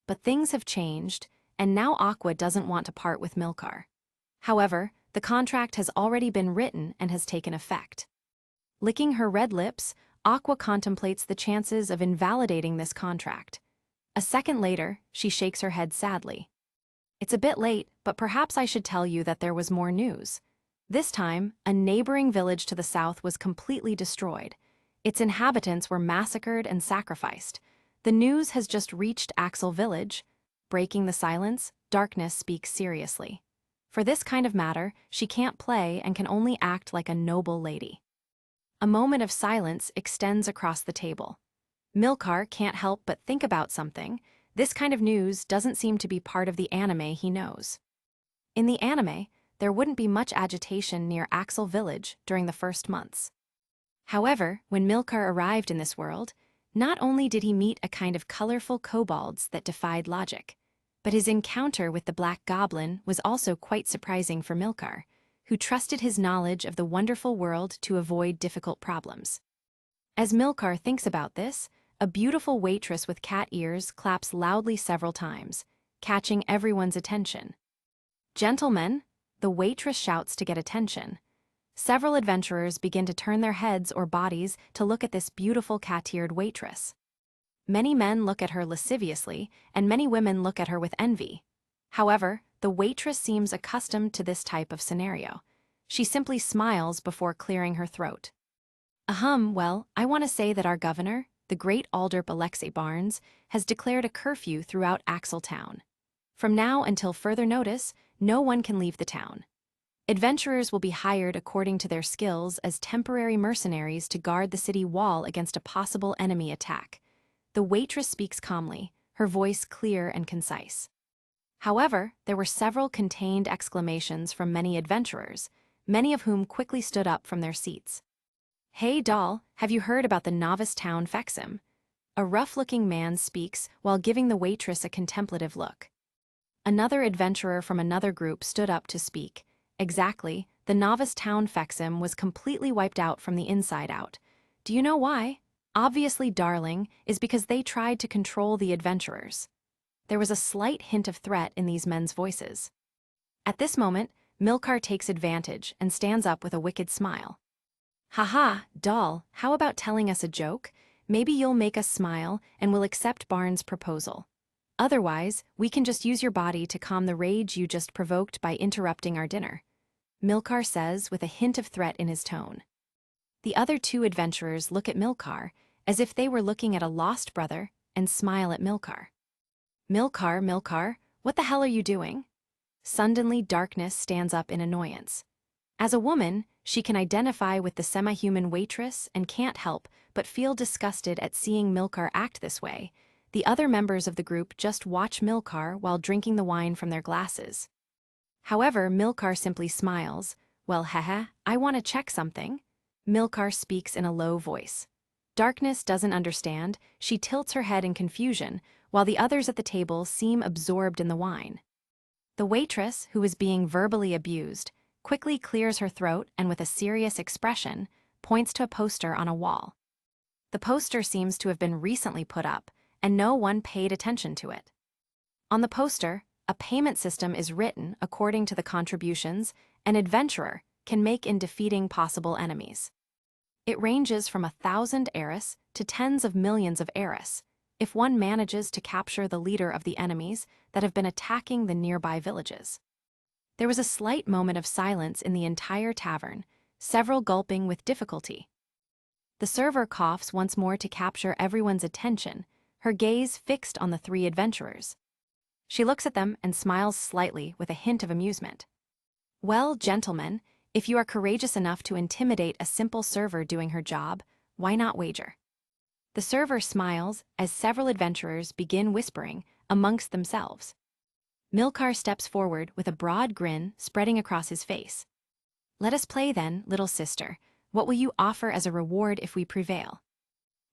But things have changed, and now Aqua doesn't want to part with Milcar. However, the contract has already been written and has taken effect. Licking her red lips, Aqua contemplates the chances of invalidating this contract. A second later, she shakes her head sadly. It's a bit late, but perhaps I should tell you that there was more news. This time, a neighboring village to the south was completely destroyed. Its inhabitants were massacred and sacrificed. The news has just reached Axel village. Breaking the silence, Darkness speaks seriously. For this kind of matter, she can't play and can only act like a noble lady. A moment of silence extends across the table. Milcar can't help but think about something. This kind of news doesn't seem to be part of the anime he knows. In the anime, there wouldn't be much agitation near Axel village during the first months. However, when Milcar arrived in this world, not only did he meet a kind of colorful kobolds that defied logic, but his encounter with the Black Goblin was also quite surprising for Milcar, who trusted his knowledge of the wonderful world to avoid difficult problems. As Milcar thinks about this, a beautiful waitress with cat ears claps loudly several times, catching everyone's attention. "Gentlemen," the waitress shouts to get attention. Several adventurers begin to turn their heads or bodies to look at this beautiful cat-eared waitress. Many men look at her lasciviously, and many women look at her with envy. However, the waitress seems accustomed to this type of scenario. She simply smiles before clearing her throat. Well, I want to say that our governor, the great Alderp Alexei Barnes, has declared a curfew throughout Axel town. From now until further notice, no one can leave the town. Adventurers will be hired according to their skills as temporary mercenaries to guard the city wall against a possible enemy attack. The waitress speaks calmly, her voice clear and concise. However, there were several contained exclamations from many adventurers, many of whom quickly stood up from their seats. "Hey doll, have you heard about the novice town Fexim?" A rough-looking man speaks while giving the waitress a contemplative look. Another adventurer from another group stood up to speak. Exactly, the novice town Fexim was completely wiped out from the inside out. Do you know why? Obviously, darling, is because they tried to control the adventurers. There was a slight hint of threat in these men's voices. At this moment, Milcar takes advantage and stands up with a wicked smile. "Haha, doll, how about telling us a joke? Maybe you'll make us smile and we'll accept Barnes' proposal. Otherwise, we can just use your body to calm the rage you just provoked by interrupting our dinner," Milcar says with a hint of threat in his tone. The other 2 adventurers look at Milcar as if they were looking at a lost brother and smile at Milcar. Milcar, what the hell are you doing?" Suddenly, Darkness stands up in annoyance. As a woman, she can identify with the semi-human waitress and can't help but feel disgusted at seeing Milcar act this way. The other members of the group just watch Milcar while drinking the wine from their glasses. However, Milcar simply smiles. "Well, haha, I want to check something." Milcar speaks in a low voice. Darkness doesn't understand. She tilts her head in confusion, while the others at the table seem absorbed in the wine. The waitress, who was being verbally abused, quickly clears her throat and with a serious expression, points to a poster on a wall. The poster seems to have been recently put up, and no one paid attention to it. On the poster, a payment system is written according to the contributions an adventurer can make in defeating possible enemies. It ranges from 1,000 heiress to tens of millions of heiress, if one manages to capture the leader of the enemies that have been attacking the nearby villages. There was a slight moment of silence in the entire tavern, several gulping with difficulty. The server coughs once more to capture everyone's attention, her gaze fixed on the three adventurers. She looks at them and smiles slightly with a hint of amusement. Well, gentlemen, if you are courageous enough to intimidate a simple server doing her job, why not wager? The server smiles as several adventurers begin whispering amongst themselves. Milcar steps forward with a broad grin spreading across his face. Let us play then, little sister. What will you offer as a reward if we prevail?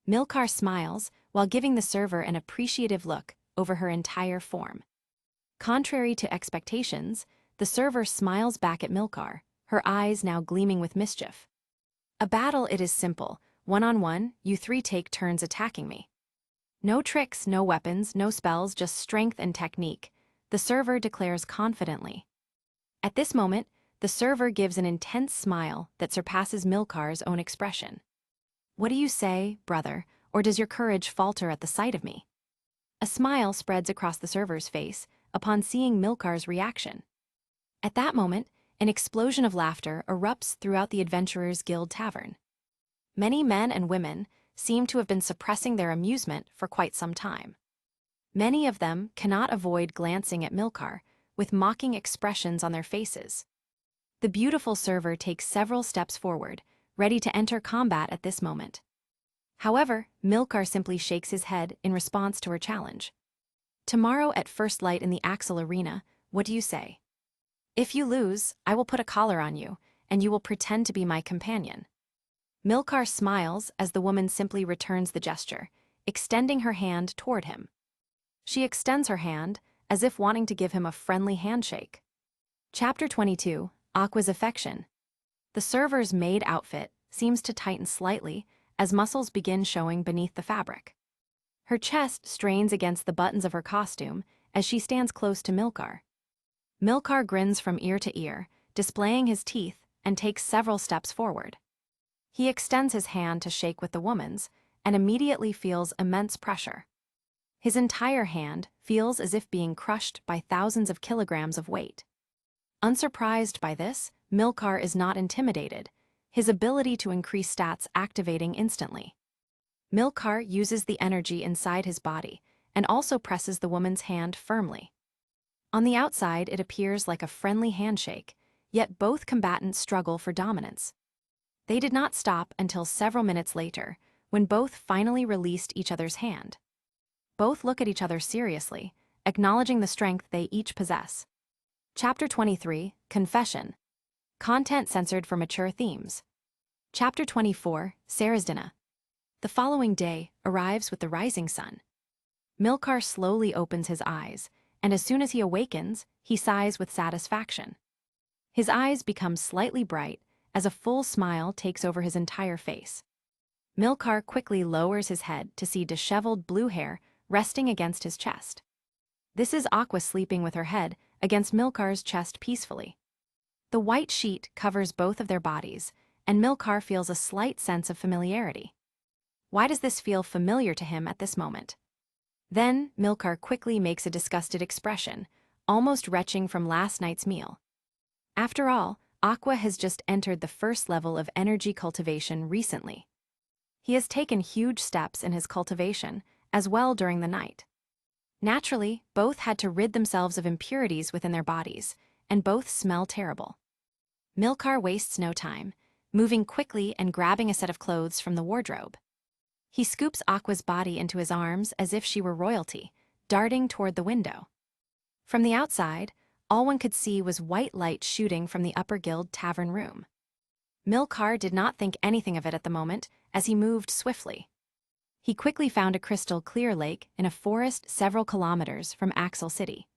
Milcar smiles while giving the server an appreciative look over her entire form. Contrary to expectations, the server smiles back at Milcar, her eyes now gleaming with mischief. A battle, it is simple. One-on-one, you three take turns attacking me. No tricks, no weapons, no spells, just strength and technique, the server declares confidently. At this moment, the server gives an intense smile that surpasses Milcar's own expression. What do you say, brother, or does your courage falter at the sight of me? A smile spreads across the server's face upon seeing Milcar's reaction. At that moment, an explosion of laughter erupts throughout the Adventurers Guild Tavern. Many men and women seem to have been suppressing their amusement for quite some time. Many of them cannot avoid glancing at Milcar, with mocking expressions on their faces. The beautiful server takes several steps forward, ready to enter combat at this moment. However, Milcar simply shakes his head in response to her challenge. Tomorrow at first light in the Axel Arena, what do you say? If you lose, I will put a collar on you, and you will pretend to be my companion. Milcar smiles as the woman simply returns the gesture, extending her hand toward him. She extends her hand, as if wanting to give him a friendly handshake. Chapter 22, Aqua's Affection. The server's maid outfit seems to tighten slightly as muscles begin showing beneath the fabric. Her chest strains against the buttons of her costume as she stands close to Milcar. Milcar grins from ear to ear, displaying his teeth, and takes several steps forward. He extends his hand to shake with the woman's, and immediately feels immense pressure. His entire hand feels as if being crushed by thousands of kilograms of weight. Unsurprised by this, Milcar is not intimidated, his ability to increase stats activating instantly. Milcar uses the energy inside his body and also presses the woman's hand firmly. On the outside, it appears like a friendly handshake, yet both combatants struggle for dominance. They did not stop until several minutes later, when both finally released each other's hand. Both look at each other seriously, acknowledging the strength they each possess. Chapter 23, Confession. Content censored for mature themes. Chapter 24, Sarasdina. The following day arrives with the rising sun. Milcar slowly opens his eyes, and as soon as he awakens, he sighs with satisfaction. His eyes become slightly bright as a full smile takes over his entire face. Milcar quickly lowers his head to see disheveled blue hair resting against his chest. This is Aqua sleeping with her head against Milcar's chest peacefully. The white sheet covers both of their bodies, and Milcar feels a slight sense of familiarity. Why does this feel familiar to him at this moment? Then, Milcar quickly makes a disgusted expression, almost retching from last night's meal. After all, Aqua has just entered the first level of energy cultivation recently. He has taken huge steps in his cultivation, as well during the night. Naturally, both had to rid themselves of impurities within their bodies, and both smell terrible. Milcar wastes no time, moving quickly and grabbing a set of clothes from the wardrobe. He scoops Aqua's body into his arms as if she were royalty, darting toward the window. From the outside, all one could see was white light shooting from the upper guild tavern room. Milcar did not think anything of it at the moment as he moved swiftly. He quickly found a crystal clear lake in a forest several kilometers from Axel City.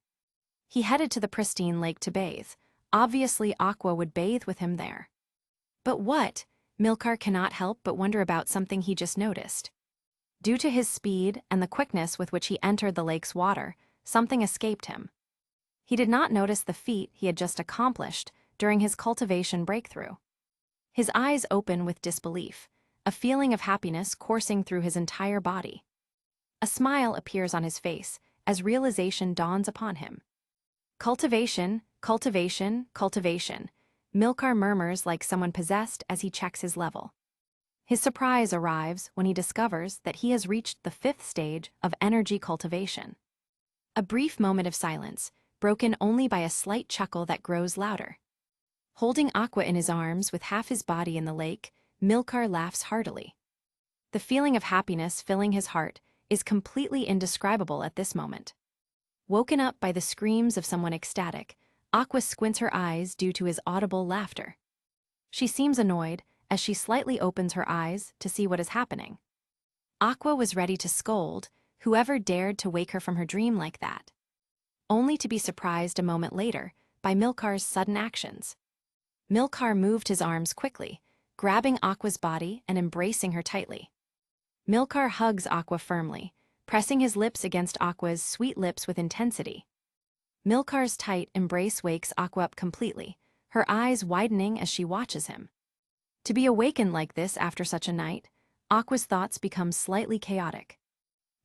He headed to the pristine lake to bathe. Obviously, Aqua would bathe with him there. But what? Milcar cannot help but wonder about something he just noticed. Due to his speed and the quickness with which he entered the lake's water, something escaped him. He did not notice the feat he had just accomplished during his cultivation breakthrough. His eyes open with disbelief, a feeling of happiness coursing through his entire body. A smile appears on his face as realization dawns upon him. Cultivation, cultivation, cultivation. Milcar murmurs like someone possessed as he checks his level. His surprise arrives when he discovers that he has reached the 5th stage of energy cultivation. A brief moment of silence, broken only by a slight chuckle that grows louder. Holding Aqua in his arms with half his body in the lake, Milcar laughs heartily. The feeling of happiness filling his heart is completely indescribable at this moment. Woken up by the screams of someone ecstatic, Aqua squints her eyes due to his audible laughter. She seems annoyed as she slightly opens her eyes to see what is happening. Aqua was ready to scold whoever dared to wake her from her dream like that, only to be surprised a moment later by Milcar's sudden actions. Milcar moved his arms quickly, grabbing Aqua's body and embracing her tightly. Milcar hugs Aqua firmly, pressing his lips against Aqua's sweet lips with intensity. Milcar's tight embrace wakes Aqua up completely, her eyes widening as she watches him. To be awakened like this after such a night, Aqua's thoughts become slightly chaotic.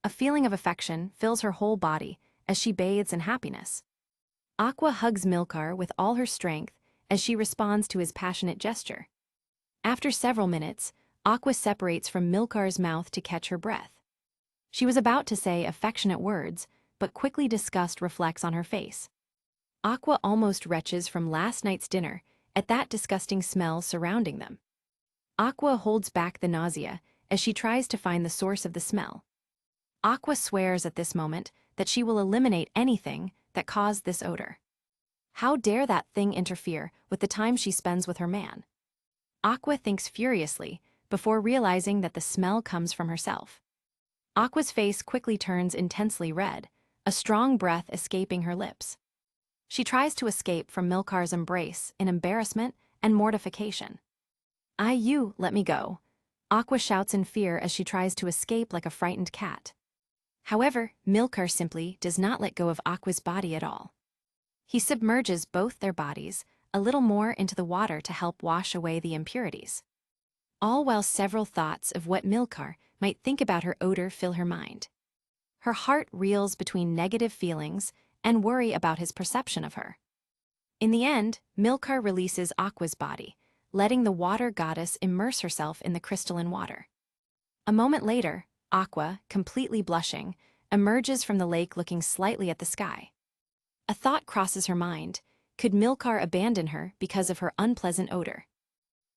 A feeling of affection fills her whole body as she bathes in happiness. Aqua hugs Milcar with all her strength as she responds to his passionate gesture. After several minutes, Aqua separates from Milcar's mouth to catch her breath. She was about to say affectionate words, but quickly disgust reflects on her face. Aqua almost retches from last night's dinner at that disgusting smell surrounding them. Aqua holds back the nausea as she tries to find the source of the smell. Aqua swears at this moment that she will eliminate anything that caused this odor. How dare that thing interfere with the time she spends with her man? Aqua thinks furiously before realizing that the smell comes from herself. Aqua's face quickly turns intensely red, a strong breath escaping her lips. She tries to escape from Milcar's embrace in embarrassment and mortification. You, let me go. Aqua shouts in fear as she tries to escape like a frightened cat. However, Milcar simply does not let go of Aqua's body at all. He submerges both their bodies a little more into the water to help wash away the impurities. All while several thoughts of what Milcar might think about her odor fill her mind. Her heart reels between negative feelings and worry about his perception of her. In the end, Milcar releases Aqua's body, letting the water goddess immerse herself in the crystalline water. A moment later, Aqua, completely blushing, emerges from the lake looking slightly at the sky. A thought crosses her mind: could Milcar abandon her because of her unpleasant odor?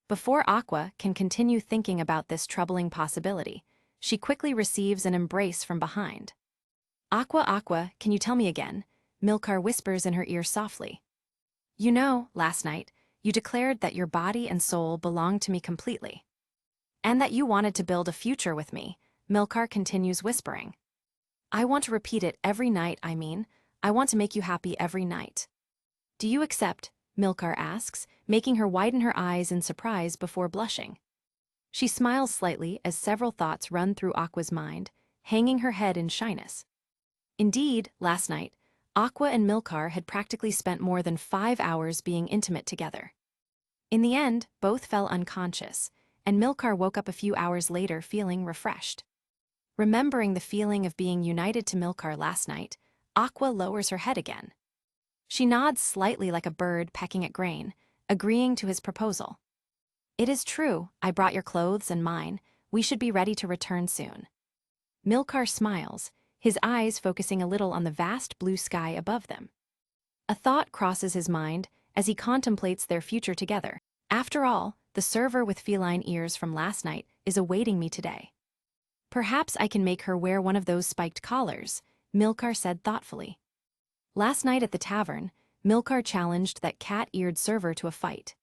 Before Aqua can continue thinking about this troubling possibility, she quickly receives an embrace from behind. Aqua, Aqua, can you tell me again? Milcar whispers in her ear softly. You know, last night, you declared that your body and soul belonged to me completely. And that you wanted to build a future with me, Milcar continues whispering. I want to repeat it every night, I want to make you happy every night. Do you accept? Milcar asks, making her widen her eyes in surprise before blushing. She smiles slightly as several thoughts run through Aqua's mind, hanging her head in shyness. Indeed, last night, Aqua and Milcar had practically spent more than 5 hours being intimate together. In the end, both fell unconscious, and Milcar woke up a few hours later feeling refreshed. Remembering the feeling of being united to Milcar last night, Aqua lowers her head again. She nods slightly like a bird pecking at grain, agreeing to his proposal. It is true, I brought your clothes and mine. We should be ready to return soon. Milcar smiles, his eyes focusing a little on the vast blue sky above them. A thought crosses his mind as he contemplates their future together. After all, the server with feline ears from last night is awaiting me today. Perhaps I can make her wear one of those spiked collars, Milcar said thoughtfully. Last night at the tavern, Milcar challenged that cat-eared server to a fight.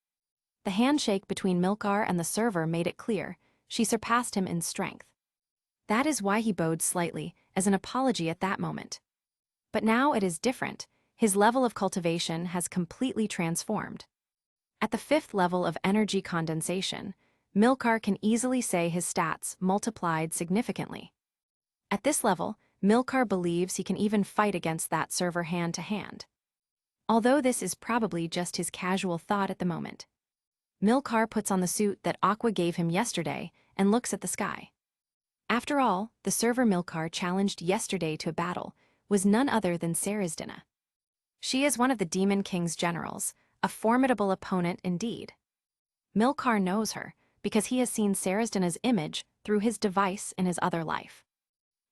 The handshake between Milcar and the server made it clear she surpassed him in strength. That is why he bowed slightly, as an apology at that moment. But now it is different. His level of cultivation has completely transformed. At the fifth level of energy condensation, Milcar can easily say his stats multiplied significantly. At this level, Milcar believes he can even fight against that server hand to hand. Although this is probably just his casual thought at the moment. Milcar puts on the suit that Aqua gave him yesterday and looks at the sky. After all, the server Milcar challenged yesterday to a battle was none other than Sarazdina. She is one of the Demon King's generals, a formidable opponent indeed. Milcar knows her because he has seen Sarazdina's image through his device in his other life.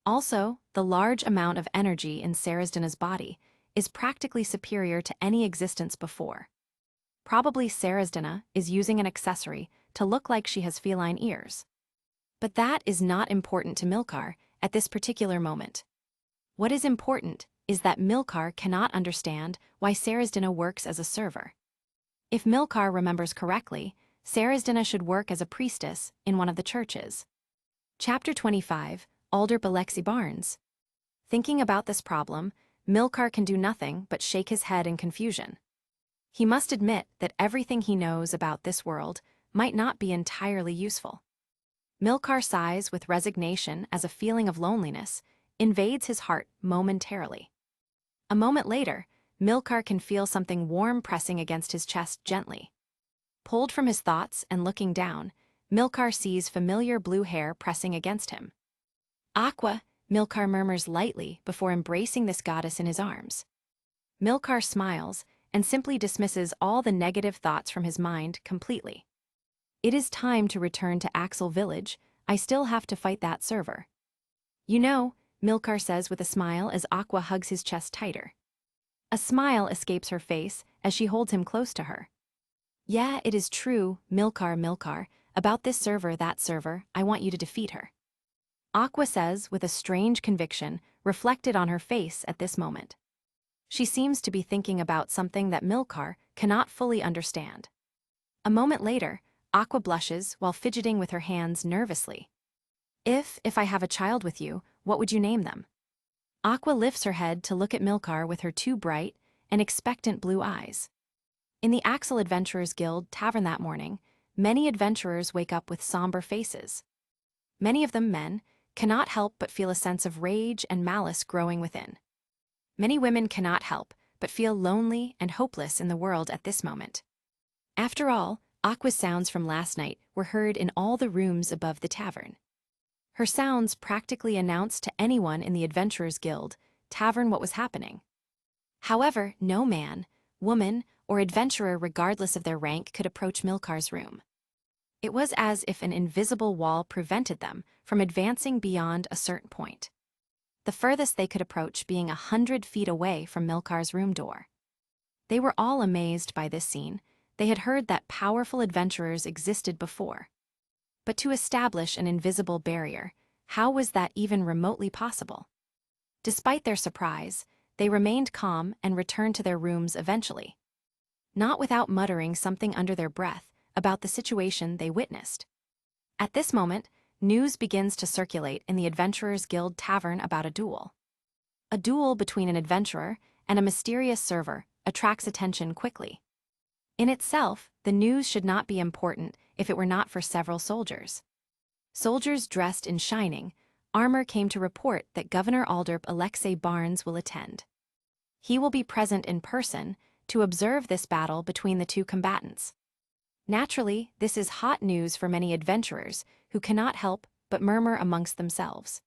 Also, the large amount of energy in Sarazdina's body is practically superior to any existence before. Probably Sarazdina is using an accessory to look like she has feline ears. But that is not important to Milcar at this particular moment. What is important is that Milcar cannot understand why Sarazdina works as a server. If Milcar remembers correctly, Sarazdina should work as a priestess in one of the churches. Chapter 25, Alderp Alexi Barnes. Thinking about this problem, Milcar can do nothing but shake his head in confusion. He must admit that everything he knows about this world might not be entirely useful. Milcar sighs with resignation as a feeling of loneliness invades his heart momentarily. A moment later, Milcar can feel something warm pressing against his chest gently. Pulled from his thoughts and looking down, Milcar sees familiar blue hair pressing against him. Aqua, Milcar murmurs lightly before embracing this goddess in his arms. Milcar smiles and simply dismisses all the negative thoughts from his mind completely. It is time to return to Axel Village. I still have to fight that server. You know, Milcar says with a smile as Aqua hugs his chest tighter. A smile escapes her face as she holds him close to her. Yeah, it is true, Milcar, about this server, that server, I want you to defeat her. Aqua says with a strange conviction reflected on her face at this moment. She seems to be thinking about something that Milcar cannot fully understand. A moment later, Aqua blushes while fidgeting with her hands nervously. If I have a child with you, what would you name them? Aqua lifts her head to look at Milcar with her two bright and expectant blue eyes. In the Axel Adventurers Guild tavern that morning, many adventurers wake up with somber faces. Many of them men cannot help but feel a sense of rage and malice growing within. Many women cannot help but feel lonely and hopeless in the world at this moment. After all, Aqua's sounds from last night were heard in all the rooms above the tavern. Her sounds practically announced to anyone in the Adventurers Guild tavern what was happening. However, no man, woman, or adventurer regardless of their rank could approach Milcar's room. It was as if an invisible wall prevented them from advancing beyond a certain point. The furthest they could approach being 100 feet away from Milcar's room door. They were all amazed by this scene. They had heard that powerful adventurers existed before. But to establish an invisible barrier, how was that even remotely possible? Despite their surprise, they remained calm and returned to their rooms eventually. Not without muttering something under their breath about the situation they witnessed. At this moment, news begins to circulate in the Adventurers Guild tavern about a duel. A duel between an adventurer and a mysterious server attracts attention quickly. In itself, the news should not be important if it were not for several soldiers. Soldiers dressed in shining armor came to report that Governor Alderp Alexei Barnes will attend. He will be present in person to observe this battle between the two combatants. Naturally, this is hot news for many adventurers who cannot help but murmur amongst themselves.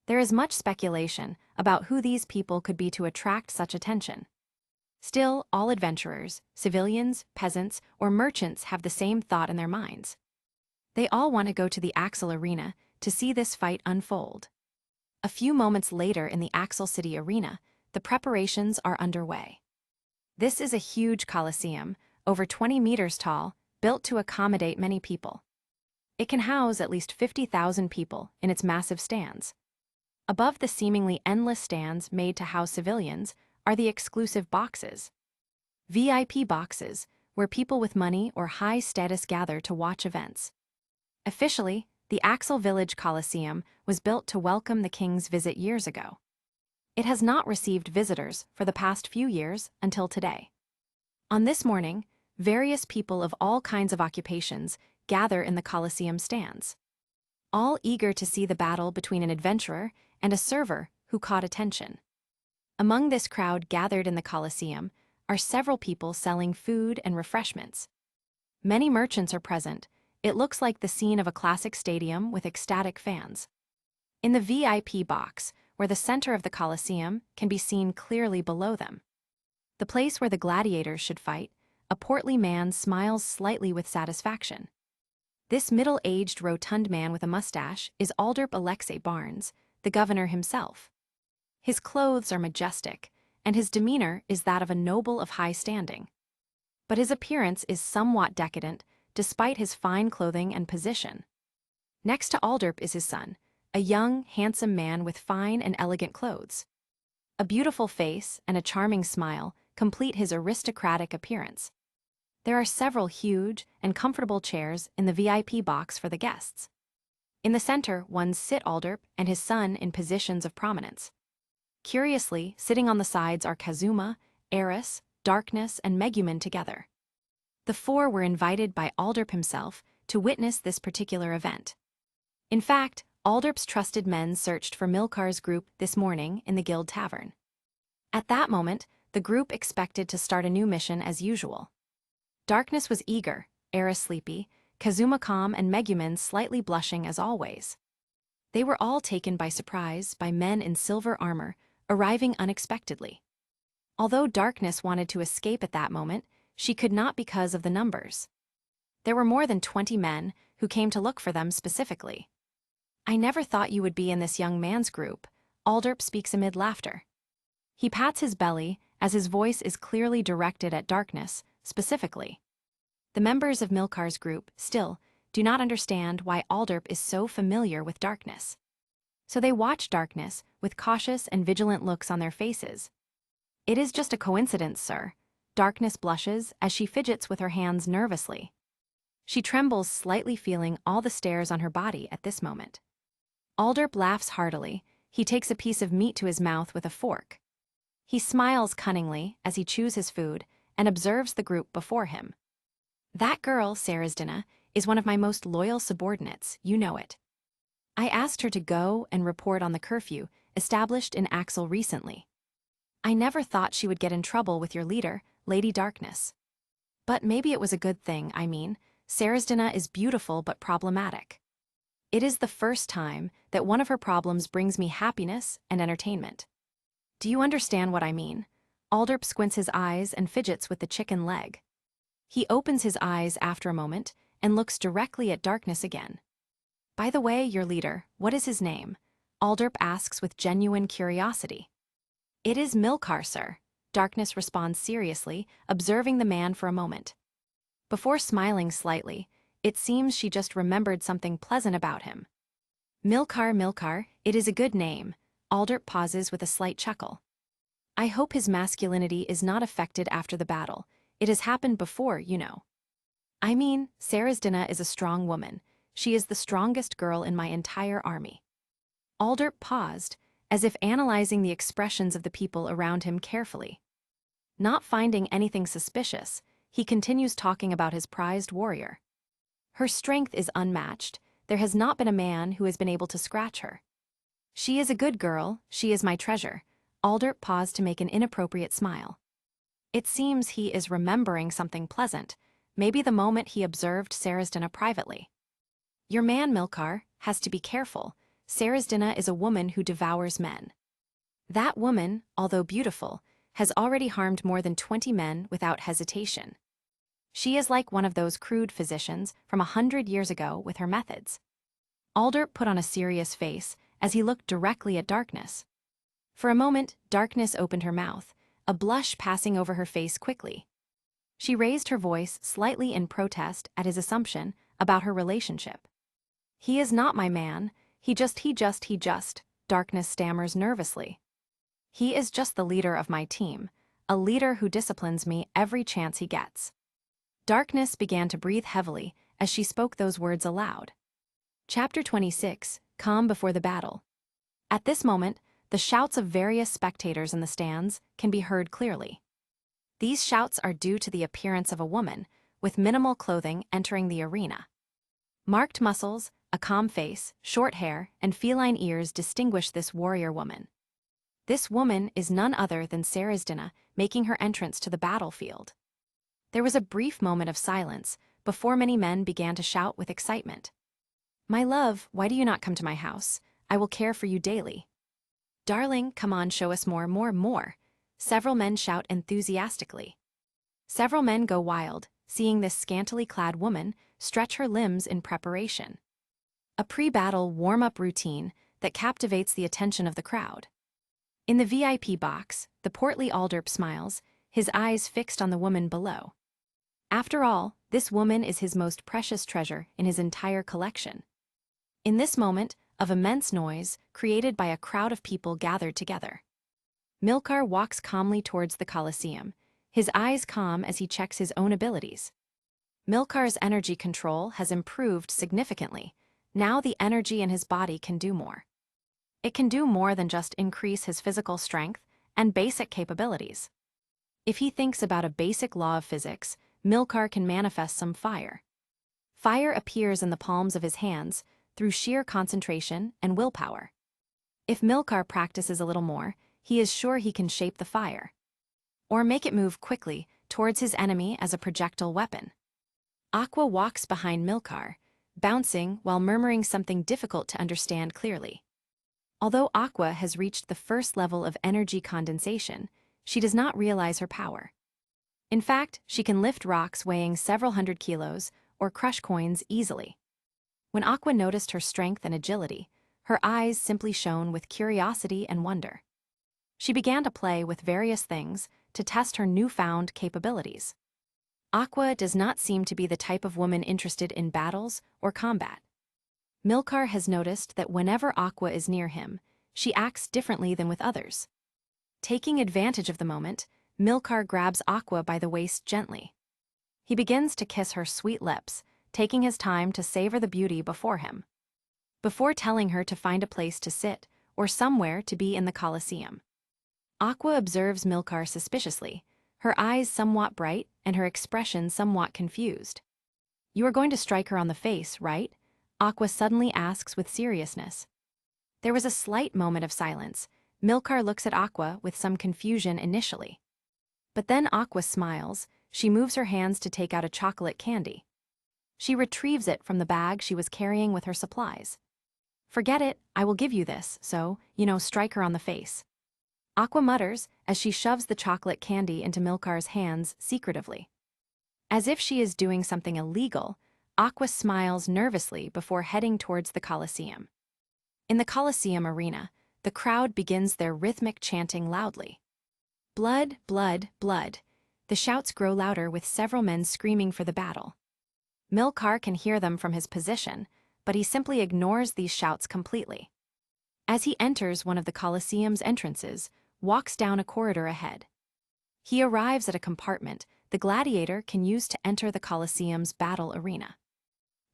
There is much speculation about who these people could be to attract such attention. Still, all adventurers, civilians, peasants, or merchants have the same thought in their minds. They all want to go to the Axel Arena to see this fight unfold. A few moments later in the Axel City Arena, the preparations are underway. This is a huge coliseum, over 20 meters tall, built to accommodate many people. It can house at least 50,000 people in its massive stands. Above the seemingly endless stands made to house civilians are the exclusive boxes. VIP boxes, where people with money or high status gather to watch events. Officially, the Axel Village Coliseum was built to welcome the king's visit years ago. It has not received visitors for the past few years until today. On this morning, various people of all kinds of occupations gather in the Colosseum stands, all eager to see the battle between an adventurer and a server who caught attention. Among this crowd gathered in the Colosseum are several people selling food and refreshments. Many merchants are present. It looks like the scene of a classic stadium with ecstatic fans. In the VIP box, where the center of the Colosseum can be seen clearly below them, the place where the gladiators should fight, a portly man smiles slightly with satisfaction. This middle-aged, rotund man with a mustache is Alderp Alexei Barnes, the governor himself. His clothes are majestic, and his demeanor is that of a noble of high standing. But his appearance is somewhat decadent, despite his fine clothing and position. Next to Alderp is his son, a young, handsome man with fine and elegant clothes. A beautiful face and a charming smile complete his aristocratic appearance. There are several huge and comfortable chairs in the VIP box for the guests. In the center, one sit Alderp and his son in positions of prominence. Curiously, sitting on the sides are Kazuma, Eris, Darkness, and Megumin together. The four were invited by Alderp himself to witness this particular event. In fact, Alderp's trusted men searched for Milcar's group this morning in the Guild Tavern. At that moment, the group expected to start a new mission as usual. Darkness was eager, Eris sleepy, Kazuma calm, and Megumin slightly blushing as always. They were all taken by surprise by men in silver armor, arriving unexpectedly. Although Darkness wanted to escape at that moment, she could not because of the numbers. There were more than 20 men who came to look for them specifically. "I never thought you would be in this young man's group," Alderp speaks amid laughter. He pats his belly as his voice is clearly directed at Darkness, specifically. The members of Milcar's group, still, do not understand why Alderp is so familiar with Darkness. So they watch Darkness with cautious and vigilant looks on their faces. "It is just a coincidence, sir." Darkness blushes as she fidgets with her hands nervously. She trembles slightly, feeling all the stares on her body at this moment. Alderp laughs heartily. He takes a piece of meat to his mouth with a fork. He smiles cunningly as he chews his food and observes the group before him. "That girl, Sarasdina, is one of my most loyal subordinates, you know it. I asked her to go and report on the curfew established in Axel recently. I never thought she would get in trouble with your leader, Lady Darkness. But maybe it was a good thing. Sarasdina is beautiful but problematic. It is the first time that one of her problems brings me happiness and entertainment. Do you understand what I mean?" Alderp squints his eyes and fidgets with the chicken leg. He opens his eyes after a moment and looks directly at Darkness again. "By the way, your leader, what is his name?" Alderp asks with genuine curiosity. "It is Milcar, sir." Darkness responds seriously, observing the man for a moment. Before smiling slightly, it seems she just remembered something pleasant about him. Milcar, it is a good name." Alderp pauses with a slight chuckle. "I hope his masculinity is not affected after the battle. It has happened before, you know. Sarasdina is a strong woman. She is the strongest girl in my entire army." Alderp paused, as if analyzing the expressions of the people around him carefully. Not finding anything suspicious, he continues talking about his prized warrior. "Her strength is unmatched. There has not been a man who has been able to scratch her. She is a good girl. She is my treasure." Alderp paused to make an inappropriate smile. It seems he is remembering something pleasant, maybe the moment he observed Sarasdina privately. "Your man, Milcar, has to be careful. Sarasdina is a woman who devours men. That woman, although beautiful, has already harmed more than 20 men without hesitation. She is like one of those crude physicians from 100 years ago with her methods." Alderp put on a serious face as he looked directly at Darkness. For a moment, Darkness opened her mouth, a blush passing over her face quickly. She raised her voice slightly in protest at his assumption about her relationship. "He is not my man. He just, Darkness stammers nervously. "He is just the leader of my team, a leader who disciplines me every chance he gets." Darkness began to breathe heavily as she spoke those words aloud. Chapter 26, Calm Before the Battle. At this moment, The shouts of various spectators in the stands can be heard clearly. These shouts are due to the appearance of a woman, with minimal clothing entering the arena. Marked muscles, a calm face, short hair, and feline ears distinguish this warrior woman. This woman is none other than Resigned, making her entrance to the battlefield. There was a brief moment of silence before many men began to shout with excitement. "My love, why do you not come to my house? I will care for you daily." "Darling, come on, show us more, more, more." Several men shout enthusiastically. Several men go wild, seeing this scantily clad woman stretch her limbs in preparation. A pre-battle warm-up routine that captivates the attention of the crowd. In the VIP box, the portly Alderp smiles, his eyes fixed on the woman below. After all, this woman is his most precious treasure in his entire collection. In this moment of immense noise created by a crowd of people gathered together, Milcar walks calmly towards the Colosseum, his eyes calm as he checks his own abilities. Milcar's energy control has improved significantly. Now the energy in his body can do more. It can do more than just increase his physical strength and basic capabilities. If he thinks about a basic law of physics, Milcar can manifest some fire. Fire appears in the palms of his hands through sheer concentration and willpower. If Milcar practices a little more, he is sure he can shape the fire, or make it move quickly towards his enemy as a projectile weapon. Aqua walks behind Milcar, bouncing while murmuring something difficult to understand clearly. Although Aqua has reached the first level of energy condensation, she does not realize her power. In fact, she can lift rocks weighing several hundred kilos or crush coins easily. When Aqua noticed her strength and agility, her eyes simply shone with curiosity and wonder. She began to play with various things to test her newfound capabilities. Aqua does not seem to be the type of woman interested in battles or combat. Milcar has noticed that whenever Aqua is near him, she acts differently than with others. Taking advantage of the moment, Milcar grabs Aqua by the waist gently. He begins to kiss her sweet lips, taking his time to savor the beauty before him. Before telling her to find a place to sit or somewhere to be in the Colosseum, Aqua observes Milcar suspiciously, her eyes somewhat bright and her expression somewhat confused. "You are going to strike her on the face, right?" Aqua suddenly asks with seriousness. There was a slight moment of silence. Milcar looks at Aqua with some confusion initially. But then Aqua smiles. She moves her hands to take out a chocolate candy. She retrieves it from the bag she was carrying with her supplies. "Forget it, I will give you this, so, strike her on the face." Aqua mutters as she shoves the chocolate candy into Milcar's hands secretively. As if she is doing something illegal, Aqua smiles nervously before heading towards the Colosseum. In the Colosseum arena, the crowd begins their rhythmic chanting loudly. "Blood, blood, blood." The shouts grow louder with several men screaming for the battle. Milcar can hear them from his position, but he simply ignores these shouts completely. As he enters one of the Colosseum's entrances, walks down a corridor ahead. He arrives at a compartment the gladiator can use to enter the Colosseum's battle arena.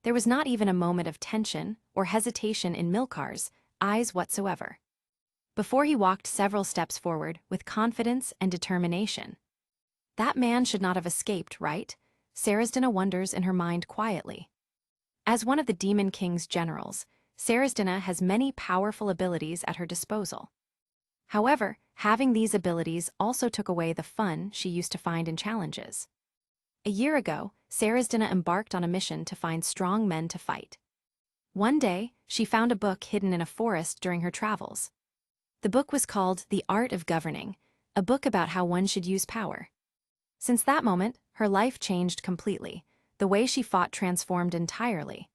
There was not even a moment of tension or hesitation in Milcar's eyes whatsoever. Before he walked several steps forward with confidence and determination. That man should not have escaped, right? Resigned wonders in her mind quietly. As one of the Demon King's generals, Resigned has many powerful abilities at her disposal. However, having these abilities also took away the fun she used to find in challenges. A year ago, Resigned embarked on a mission to find strong men to fight. One day, she found a book hidden in a forest during her travels. The book was called The Art of Governing, a book about how one should use power. Since that moment, her life changed completely. The way she fought transformed entirely.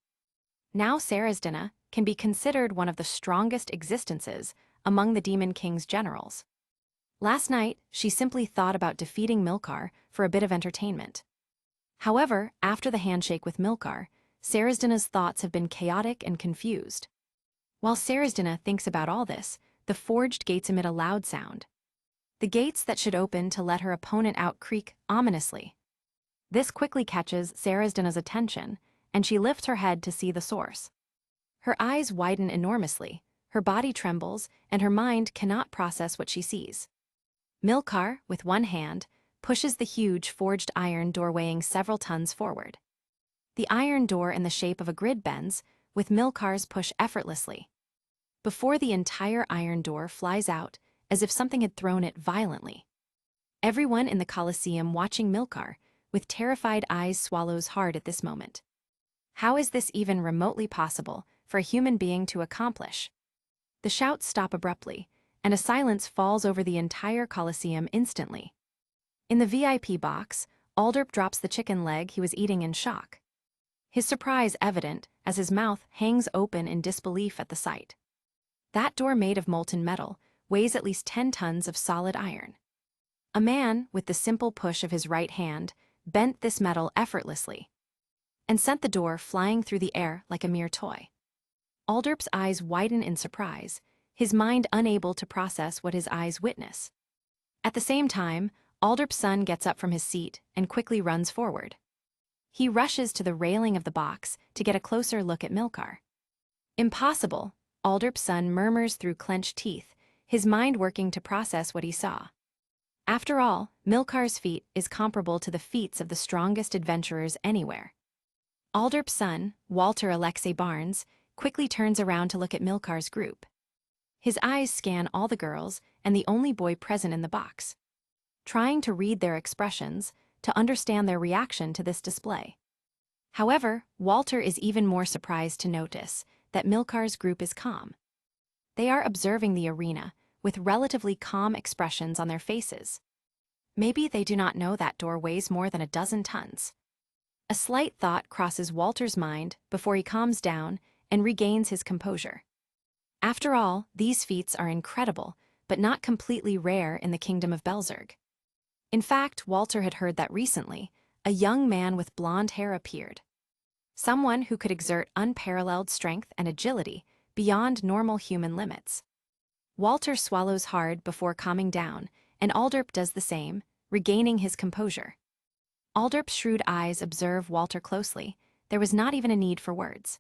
Now Resigned can be considered one of the strongest existences among the Demon King's generals. Last night, she simply thought about defeating Milcar for a bit of entertainment. However, after the handshake with Milcar, Resigned's thoughts have been chaotic and confused. While Resigned thinks about all this, the forged gates emit a loud sound. The gates that should open to let her opponent out creak ominously. This quickly catches Resigned's attention, and she lifts her head to see the source. Her eyes widen enormously, Her body trembles, and her mind cannot process what she sees. Milcar, with one hand, pushes the huge forged iron door weighing several tons forward. The iron door in the shape of a grid bends, with Milcar's push effortlessly. Before the entire iron door flies out, as if something had thrown it violently. Everyone in the Colosseum watching Milcar, with terrified eyes, swallows hard at this moment. How is this even remotely possible for a human being to accomplish? The shouts stop abruptly, and a silence falls over the entire Colosseum instantly. In the VIP box, Aldrip drops the chicken leg he was eating in shock. His surprise evident as his mouth hangs open in disbelief at the sight. That door made of molten metal weighs at least 10 tons of solid iron. A man, with the simple push of his right hand, bent this metal effortlessly and sent the door flying through the air like a mere toy. Aldrip's eyes widen in surprise, his mind unable to process what his eyes witness. At the same time, Aldrip's son gets up from his seat and quickly runs forward. He rushes to the railing of the box to get a closer look at Milcar. Impossible, Aldrip's son murmurs through clenched teeth, his mind working to process what he saw. After all, Milcar's feat is comparable to the feats of the strongest adventurers anywhere. Aldrip's son, Walter Alexei Barnes, quickly turns around to look at Milcar's group. His eyes scan all the girls and the only boy present in the box, trying to read their expressions, to understand their reaction to this display. However, Walter is even more surprised to notice that Milcar's group is calm. They are observing the arena, with relatively calm expressions on their faces. Maybe they do not know that door weighs more than a dozen tons. A slight thought crosses Walter's mind before he calms down and regains his composure. After all, these feats are incredible, but not completely rare in the kingdom of Belzerg. In fact, Walter had heard that recently, a young man with blonde hair appeared. Someone who could exert unparalleled strength and agility beyond normal human limits. Walter swallows hard before calming down, and Aldrip does the same, regaining his composure. Aldrip's shrewd eyes observe Walter closely. There was not even a need for words.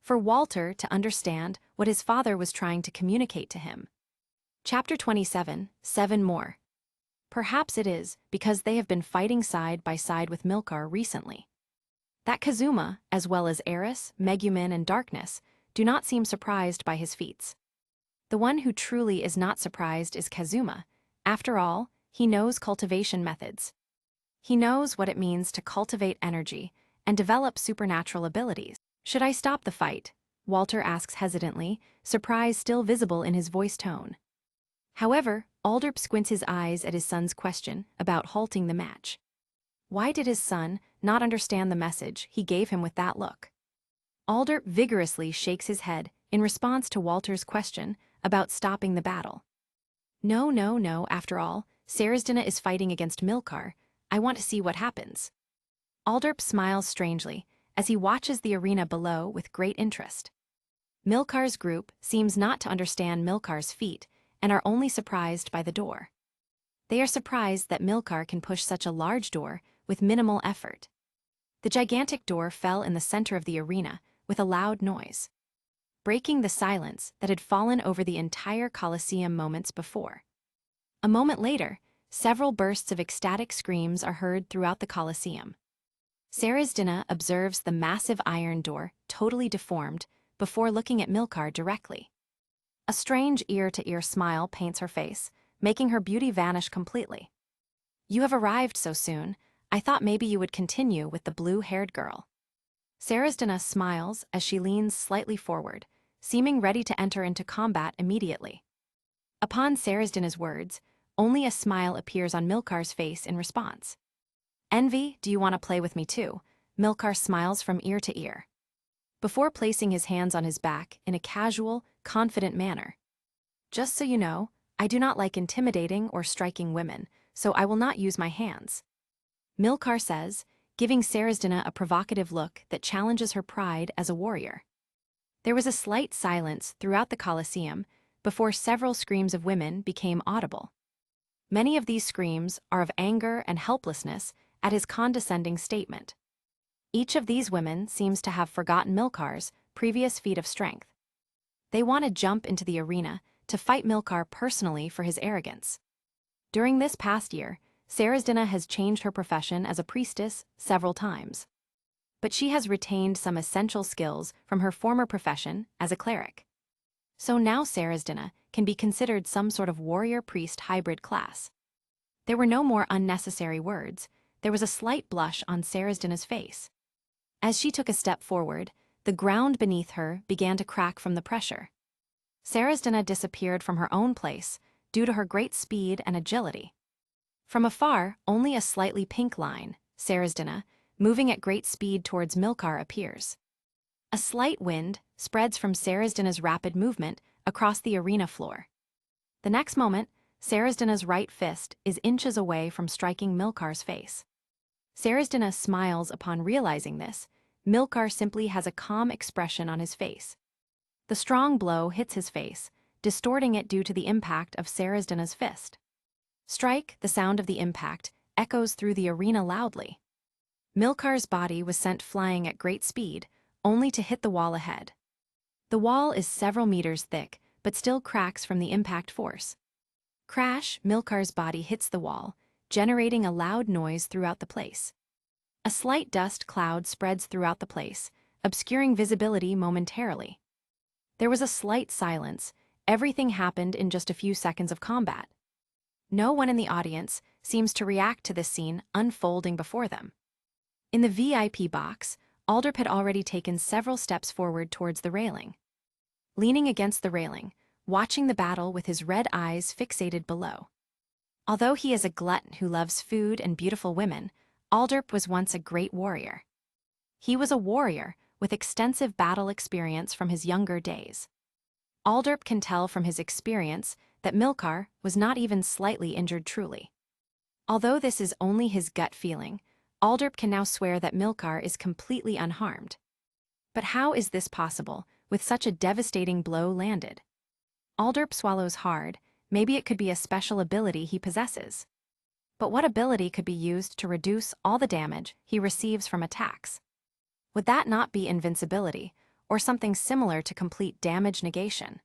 For Walter to understand what his father was trying to communicate to him. Chapter 27, 7 more. Perhaps it is because they have been fighting side by side with Milcar recently. That Kazuma, as well as Eris, Megumin, and Darkness, do not seem surprised by his feats. The one who truly is not surprised is Kazuma. After all, he knows cultivation methods. He knows what it means to cultivate energy and develop supernatural abilities. Should I stop the fight? Walter asks hesitantly, surprise still visible in his voice tone. However, Aldrip squints his eyes at his son's question about halting the match. Why did his son not understand the message he gave him with that look? Aldrip vigorously shakes his head in response to Walter's question about stopping the battle. No, no, no, after all, Sarazdina is fighting against Milcar. I want to see what happens. Aldrip smiles strangely as he watches the arena below with great interest. Milcar's group seems not to understand Milcar's feat and are only surprised by the door. They are surprised that Milcar can push such a large door with minimal effort. The gigantic door fell in the center of the arena with a loud noise, breaking the silence that had fallen over the entire Colosseum moments before. A moment later, several bursts of ecstatic screams are heard throughout the Colosseum. Sarazdina observes the massive iron door totally deformed before looking at Milcar directly. A strange ear-to-ear smile paints her face, making her beauty vanish completely. You have arrived so soon. I thought maybe you would continue with the blue-haired girl. Sarazdina smiles as she leans slightly forward, seeming ready to enter into combat immediately. Upon Sarazdina's words, only a smile appears on Milcar's face in response. Envy, do you want to play with me too? Milcar smiles from ear to ear, before placing his hands on his back in a casual, confident manner. Just so you know, I do not like intimidating or striking women, so I will not use my hands. Milcar says, giving Sarazdina a provocative look that challenges her pride as a warrior. There was a slight silence throughout the Colosseum before several screams of women became audible. Many of these screams are of anger and helplessness at his condescending statement. Each of these women seems to have forgotten Milcar's previous feat of strength. They want to jump into the arena to fight Milcar personally for his arrogance. During this past year, Sarazdina has changed her profession as a priestess several times. But she has retained some essential skills from her former profession as a cleric. So now Sarazdina can be considered some sort of warrior-priest hybrid class. There were no more unnecessary words. There was a slight blush on Sarazdina's face. As she took a step forward, the ground beneath her began to crack from the pressure. Sarazdina disappeared from her own place due to her great speed and agility. From afar, only a slightly pink line, Sarazdina, moving at great speed towards Milcar appears. A slight wind spreads from Sarazdina's rapid movement across the arena floor. The next moment, Sarazdina's right fist is inches away from striking Milcar's face. Sarazdina smiles upon realizing this. Milcar simply has a calm expression on his face. The strong blow hits his face, distorting it due to the impact of Sarazdina's fist. Strike, the sound of the impact, echoes through the arena loudly. Milcar's body was sent flying at great speed, only to hit the wall ahead. The wall is several meters thick, but still cracks from the impact force. Crash, Milcar's body hits the wall, generating a loud noise throughout the place. A slight dust cloud spreads throughout the place, obscuring visibility momentarily. There was a slight silence. Everything happened in just a few seconds of combat. No one in the audience seems to react to this scene unfolding before them. In the VIP box, Aldrip had already taken several steps forward towards the railing. Leaning against the railing, watching the battle with his red eyes fixated below. Although he is a glutton who loves food and beautiful women, Aldrip was once a great warrior. He was a warrior with extensive battle experience from his younger days. Aldrip can tell from his experience that Milcar was not even slightly injured truly. Although this is only his gut feeling, Aldrip can now swear that Milcar is completely unharmed. But how is this possible, with such a devastating blow landed? Aldrip swallows hard. Maybe it could be a special ability he possesses. But what ability could be used to reduce all the damage he receives from attacks? Would that not be invincibility, or something similar to complete damage negation?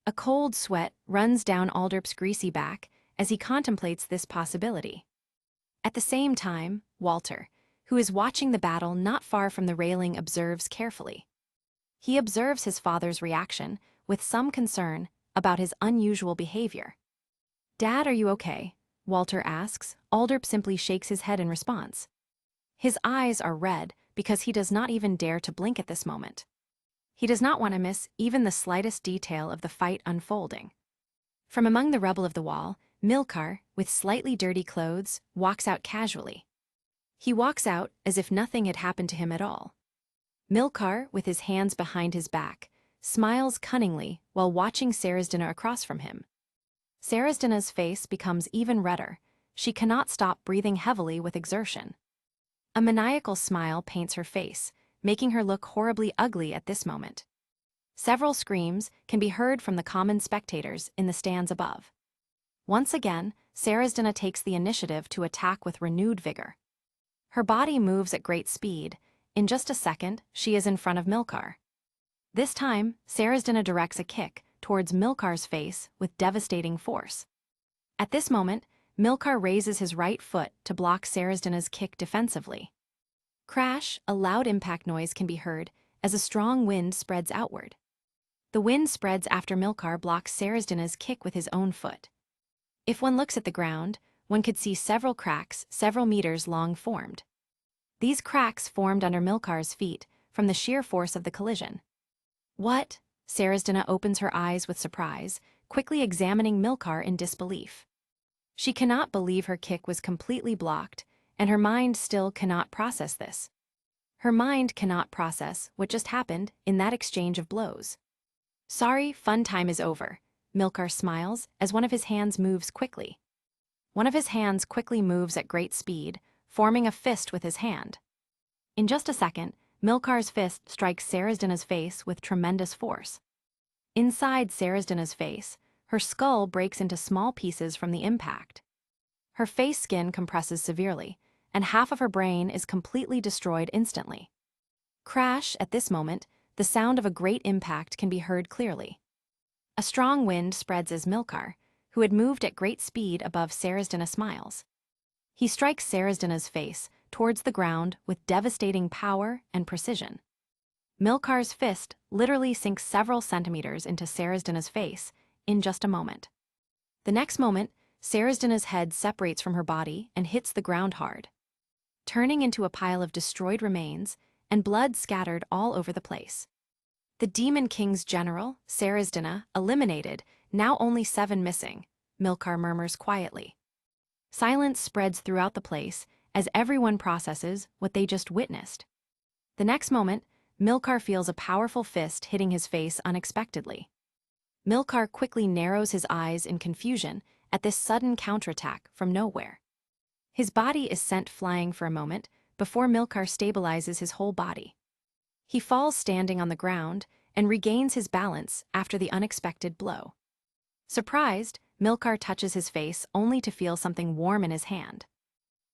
A cold sweat runs down Aldrip's greasy back as he contemplates this possibility. At the same time, Walter, who is watching the battle not far from the railing, observes carefully. He observes his father's reaction with some concern about his unusual behavior. "Dad, are you okay?" Walter asks. Aldrip simply shakes his head in response. His eyes are red because he does not even dare to blink at this moment. He does not want to miss even the slightest detail of the fight unfolding. From among the rubble of the wall, Milcar, with slightly dirty clothes, walks out casually. He walks out as if nothing had happened to him at all. Milcar, with his hands behind his back, smiles cunningly while watching Sarazdina across from him. Sarazdina's face becomes even redder. She cannot stop breathing heavily with exertion. A maniacal smile paints her face, making her look horribly ugly at this moment. Several screams can be heard from the common spectators in the stands above. Once again, Sarazdina takes the initiative to attack with renewed vigor. Her body moves at great speed. In just a second, she is in front of Milcar. This time, Sarazdina directs a kick towards Milcar's face with devastating force. At this moment, Milcar raises his right foot to block Sarazdina's kick defensively. Crash, a loud impact noise can be heard as a strong wind spreads outward. The wind spreads after Milcar blocks Sarazdina's kick with his own foot. If one looks at the ground, one could see several cracks several meters long formed. These cracks formed under Milcar's feet from the sheer force of the collision. "What?" Sarazdina opens her eyes with surprise, quickly examining Milcar in disbelief. She cannot believe her kick was completely blocked, and her mind still cannot process this. Her mind cannot process what just happened in that exchange of blows. "Sorry, fun time is over." Milcar smiles as one of his hands moves quickly. One of his hands quickly moves at great speed, forming a fist with his hand. In just a second, Milcar's fist strikes Sarazdina's face with tremendous force. Inside Sarazdina's face, her skull breaks into small pieces from the impact. Her face skin compresses severely, and half of her brain is completely destroyed instantly. Crash, at this moment, the sound of a great impact can be heard clearly. A strong wind spreads as Milcar, who had moved at great speed above Sarasdina, smiles. He strikes Sarasdina's face towards the ground with devastating power and precision. Milcar's fist literally sinks several centimeters into Sarasdina's face in just a moment. The next moment, Sarasdina's head separates from her body and hits the ground hard, turning into a pile of destroyed remains and blood scattered all over the place. The Demon King's general, Sarasdina, eliminated, now only 7 missing, Milcar murmurs quietly. Silence spreads throughout the place as everyone processes what they just witnessed. The next moment, Milcar feels a powerful fist hitting his face unexpectedly. Milcar quickly narrows his eyes in confusion at this sudden counterattack from nowhere. His body is sent flying for a moment before Milcar stabilizes his whole body. He falls standing on the ground and regains his balance after the unexpected blow. Surprised, Milcar touches his face only to feel something warm in his hand.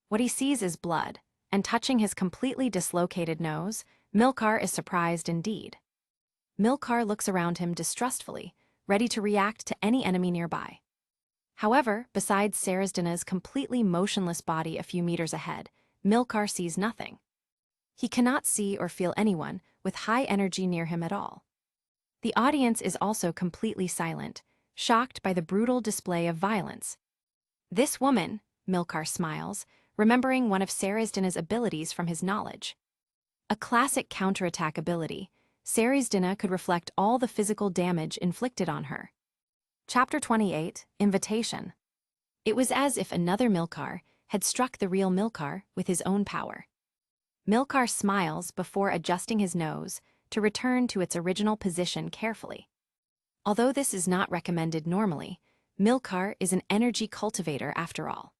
What he sees is blood, and touching his completely dislocated nose, Milcar is surprised indeed. Milcar looks around him distrustfully, ready to react to any enemy nearby. However, besides Sarasdina's completely motionless body a few meters ahead, Milcar sees nothing. He cannot see or feel anyone with high energy near him at all. The audience is also completely silent, shocked by the brutal display of violence. This woman, Milcar smiles, remembering one of Sarasdina's abilities from his knowledge. A classic counterattack ability, Sarasdina could reflect all the physical damage inflicted on her. Chapter 28, Invitation. It was as if another Milcar had struck the real Milcar with his own power. Milcar smiles before adjusting his nose to return to its original position carefully. Although this is not recommended normally, Milcar is an energy cultivator after all.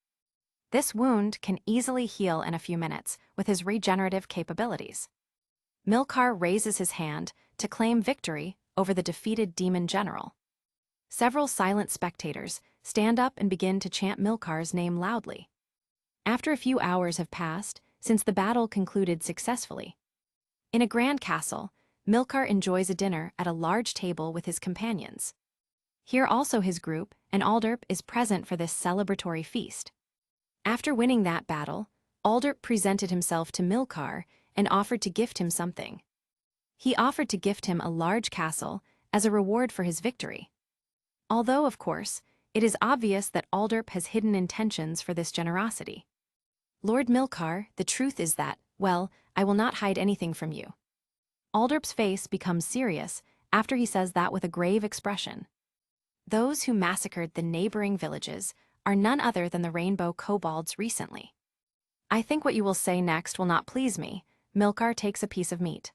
This wound can easily heal in a few minutes with his regenerative capabilities. Milcar raises his hand to claim victory over the defeated demon general. Several silent spectators stand up and begin to chant Milcar's name loudly. After a few hours have passed since the battle concluded successfully. In a grand castle, Milcar enjoys a dinner at a large table with his companions. Here also his group, and Aldorp is present for this celebratory feast. After winning that battle, Aldorp presented himself to Milcar and offered to gift him something. He offered to gift him a large castle as a reward for his victory. Although, of course, it is obvious that Aldorp has hidden intentions for this generosity. Lord Milcar, the truth is that, well, I will not hide anything from you. Aldorp's face becomes serious after he says that with a grave expression. Those who massacred the neighboring villages are none other than the rainbow kobolds recently. I think what you will say next will not please me. Milcar takes a piece of meat.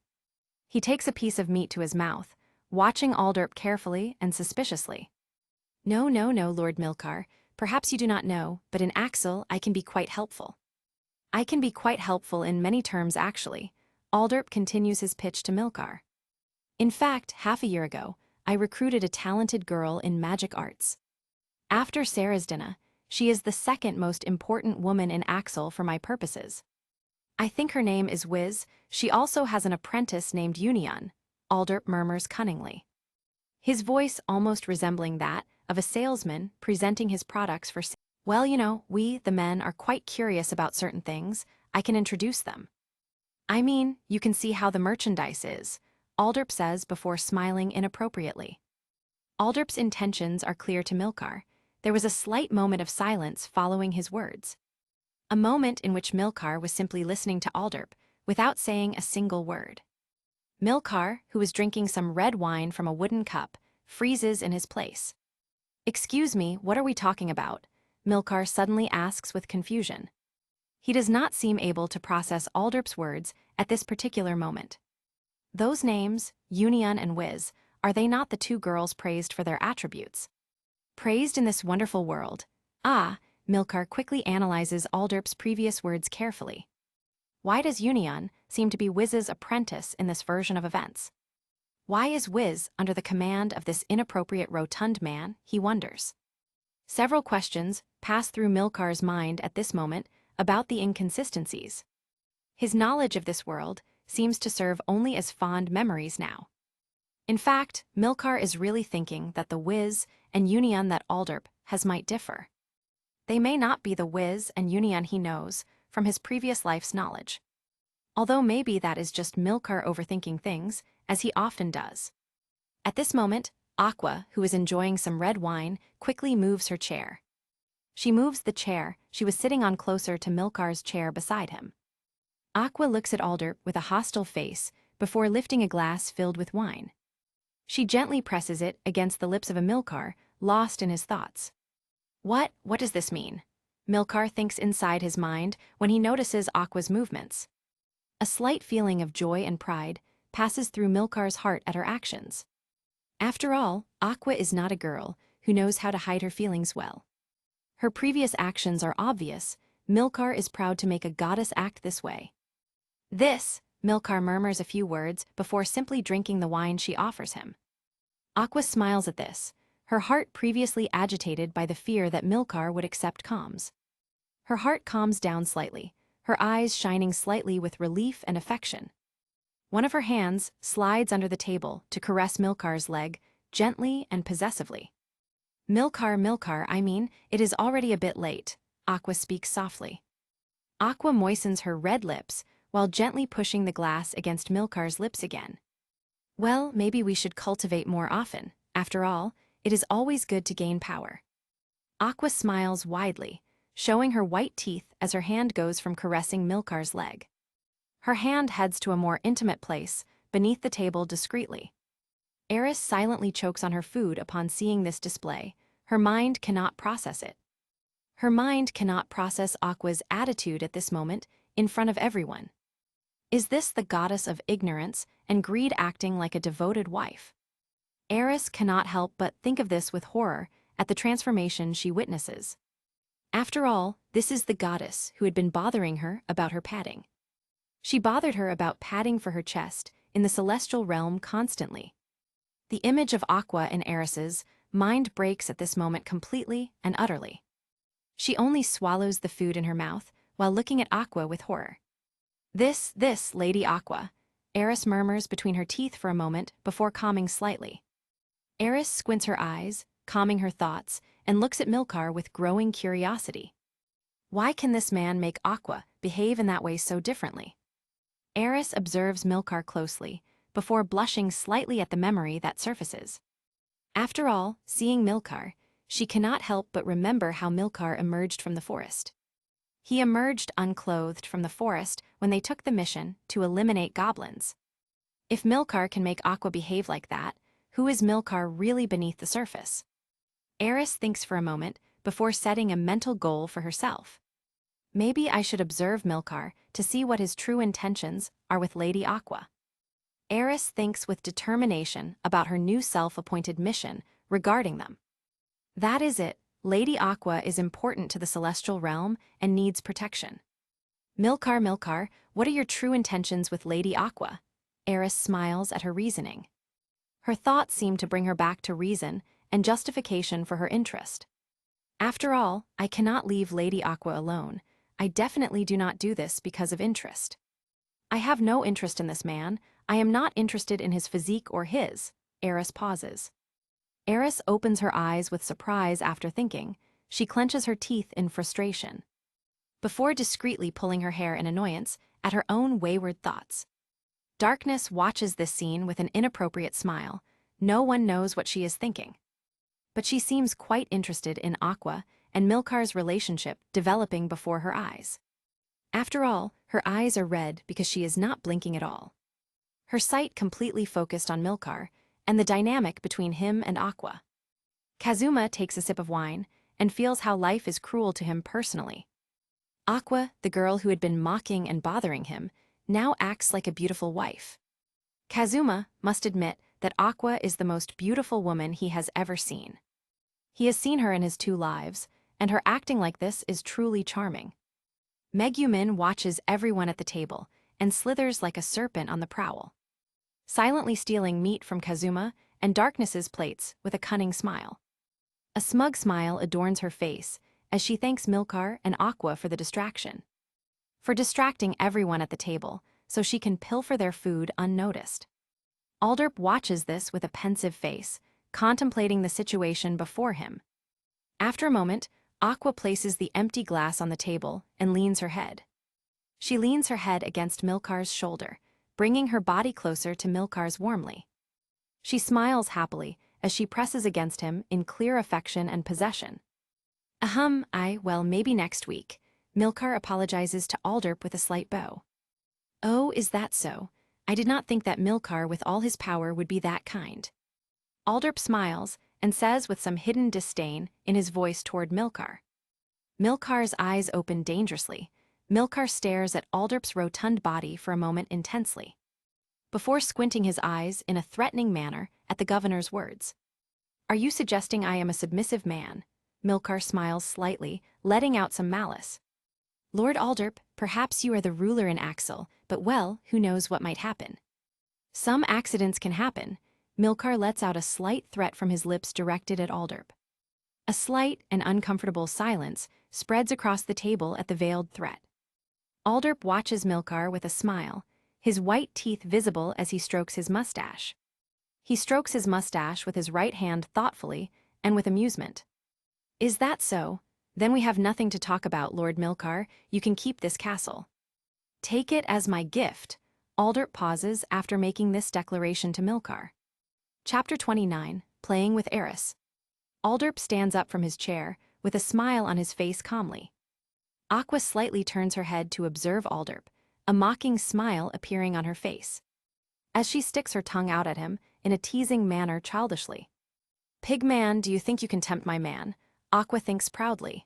He takes a piece of meat to his mouth, watching Aldorp carefully and suspiciously. No, Lord Milcar, perhaps you do not know, but in Axel I can be quite helpful. I can be quite helpful in many terms actually. Aldorp continues his pitch to Milcar. In fact, half a year ago, I recruited a talented girl in magic arts. After Sarasdina, she is the second most important woman in Axel for my purposes. I think her name is Wiz. She also has an apprentice named Union, Aldorp murmurs cunningly. His voice almost resembling that of a salesman presenting his products for sale. Well, you know, we, the men, are quite curious about certain things. I can introduce them. I mean, you can see how the merchandise is, Aldorp says before smiling inappropriately. Aldorp's intentions are clear to Milcar. There was a slight moment of silence following his words. A moment in which Milcar was simply listening to Aldorp, without saying a single word. Milcar, who was drinking some red wine from a wooden cup, freezes in his place. Excuse me, what are we talking about? Milcar suddenly asks with confusion. He does not seem able to process Aldorp's words at this particular moment. Those names, Union and Wiz, are they not the two girls praised for their attributes? Praised in this wonderful world. Ah, Milcar quickly analyzes Aldorp's previous words carefully. Why does Union seem to be Wiz's apprentice in this version of events? Why is Wiz under the command of this inappropriate rotund man, he wonders. Several questions pass through Milcar's mind at this moment about the inconsistencies. His knowledge of this world seems to serve only as fond memories now. In fact, Milcar is really thinking that the whiz and union that Alderp has might differ. They may not be the whiz and union he knows from his previous life's knowledge. Although maybe that is just Milcar overthinking things, as he often does. At this moment, Aqua, who is enjoying some red wine, quickly moves her chair. She moves the chair she was sitting on closer to Milcar's chair beside him. Aqua looks at Alderp with a hostile face before lifting a glass filled with wine. She gently presses it against the lips of Milcar, lost in his thoughts. What does this mean? Milcar thinks inside his mind when he notices Aqua's movements. A slight feeling of joy and pride passes through Milcar's heart at her actions. After all, Aqua is not a girl who knows how to hide her feelings well. Her previous actions are obvious. Milcar is proud to make a goddess act this way. Milcar murmurs a few words before simply drinking the wine she offers him. Aqua smiles at this, her heart previously agitated by the fear that Milcar would accept calms. Her heart calms down slightly, her eyes shining slightly with relief and affection. One of her hands slides under the table to caress Milcar's leg, gently and possessively. Milcar, it is already a bit late, Aqua speaks softly. Aqua moistens her red lips while gently pushing the glass against Milcar's lips again. Well, maybe we should cultivate more often. After all, it is always good to gain power. Aqua smiles widely, showing her white teeth as her hand goes from caressing Milcar's leg. Her hand heads to a more intimate place, beneath the table discreetly. Eris silently chokes on her food upon seeing this display. Her mind cannot process it. Her mind cannot process Aqua's attitude at this moment, in front of everyone. Is this the goddess of ignorance and greed acting like a devoted wife? Eris cannot help but think of this with horror at the transformation she witnesses. After all, this is the goddess who had been bothering her about her padding. She bothered her about padding for her chest in the celestial realm constantly. The image of Aqua in Eris's mind breaks at this moment completely and utterly. She only swallows the food in her mouth while looking at Aqua with horror. This, Lady Aqua, Eris murmurs between her teeth for a moment before calming slightly. Eris squints her eyes, calming her thoughts, and looks at Milcar with growing curiosity. Why can this man make Aqua behave in that way so differently? Eris observes Milcar closely, before blushing slightly at the memory that surfaces. After all, seeing Milcar, she cannot help but remember how Milcar emerged from the forest. He emerged unclothed from the forest when they took the mission to eliminate goblins. If Milcar can make Aqua behave like that, who is Milcar really beneath the surface? Eris thinks for a moment before setting a mental goal for herself. Maybe I should observe Milcar to see what his true intentions are with Lady Aqua. Eris thinks with determination about her new self-appointed mission regarding them. That is it. Lady Aqua is important to the celestial realm and needs protection. Milcar, what are your true intentions with Lady Aqua? Eris smiles at her reasoning. Her thoughts seem to bring her back to reason and justification for her interest. After all, I cannot leave Lady Aqua alone. I definitely do not do this because of interest. I have no interest in this man. I am not interested in his physique or his. Eris pauses. Eris opens her eyes with surprise after thinking. She clenches her teeth in frustration, before discreetly pulling her hair in annoyance at her own wayward thoughts. Darkness watches this scene with an inappropriate smile. No one knows what she is thinking. But she seems quite interested in Aqua and Milcar's relationship developing before her eyes. After all, her eyes are red because she is not blinking at all. Her sight completely focused on Milcar and the dynamic between him and Aqua. Kazuma takes a sip of wine and feels how life is cruel to him personally. Aqua, the girl who had been mocking and bothering him, now acts like a beautiful wife. Kazuma must admit that Aqua is the most beautiful woman he has ever seen. He has seen her in his 2 lives, and her acting like this is truly charming. Megumin watches everyone at the table and slithers like a serpent on the prowl, silently stealing meat from Kazuma and Darkness's plates with a cunning smile. A smug smile adorns her face as she thanks Milcar and Aqua for the distraction. For distracting everyone at the table, so she can pilfer their food unnoticed. Alderp watches this with a pensive face, contemplating the situation before him. After a moment, Aqua places the empty glass on the table and leans her head. She leans her head against Milcar's shoulder, bringing her body closer to Milcar's warmly. She smiles happily as she presses against him in clear affection and possession. Well, maybe next week. Milcar apologizes to Alderp with a slight bow. Oh, is that so? I did not think that Milcar with all his power would be that kind. Alderp smiles and says with some hidden disdain in his voice toward Milcar. Milcar's eyes open dangerously. Milcar stares at Alderp's rotund body for a moment intensely, before squinting his eyes in a threatening manner at the governor's words. Are you suggesting I am a submissive man? Milcar smiles slightly, letting out some malice. Lord Alderp, perhaps you are the ruler in Axel, but well, who knows what might happen. Some accidents can happen. Milcar lets out a slight threat from his lips directed at Alderp. A slight and uncomfortable silence spreads across the table at the veiled threat. Alderp watches Milcar with a smile, his white teeth visible as he strokes his mustache. He strokes his mustache with his right hand thoughtfully and with amusement. Is that so? Then we have nothing to talk about, Lord Milcar. You can keep this castle. Take it as my gift. Alderp pauses after making this declaration to Milcar. Chapter 29, Playing with Eris. Alderp stands up from his chair, with a smile on his face calmly. Aqua slightly turns her head to observe Alderp, a mocking smile appearing on her face, as she sticks her tongue out at him in a teasing manner childishly. Pig man, do you think you can tempt my man? Aqua thinks proudly.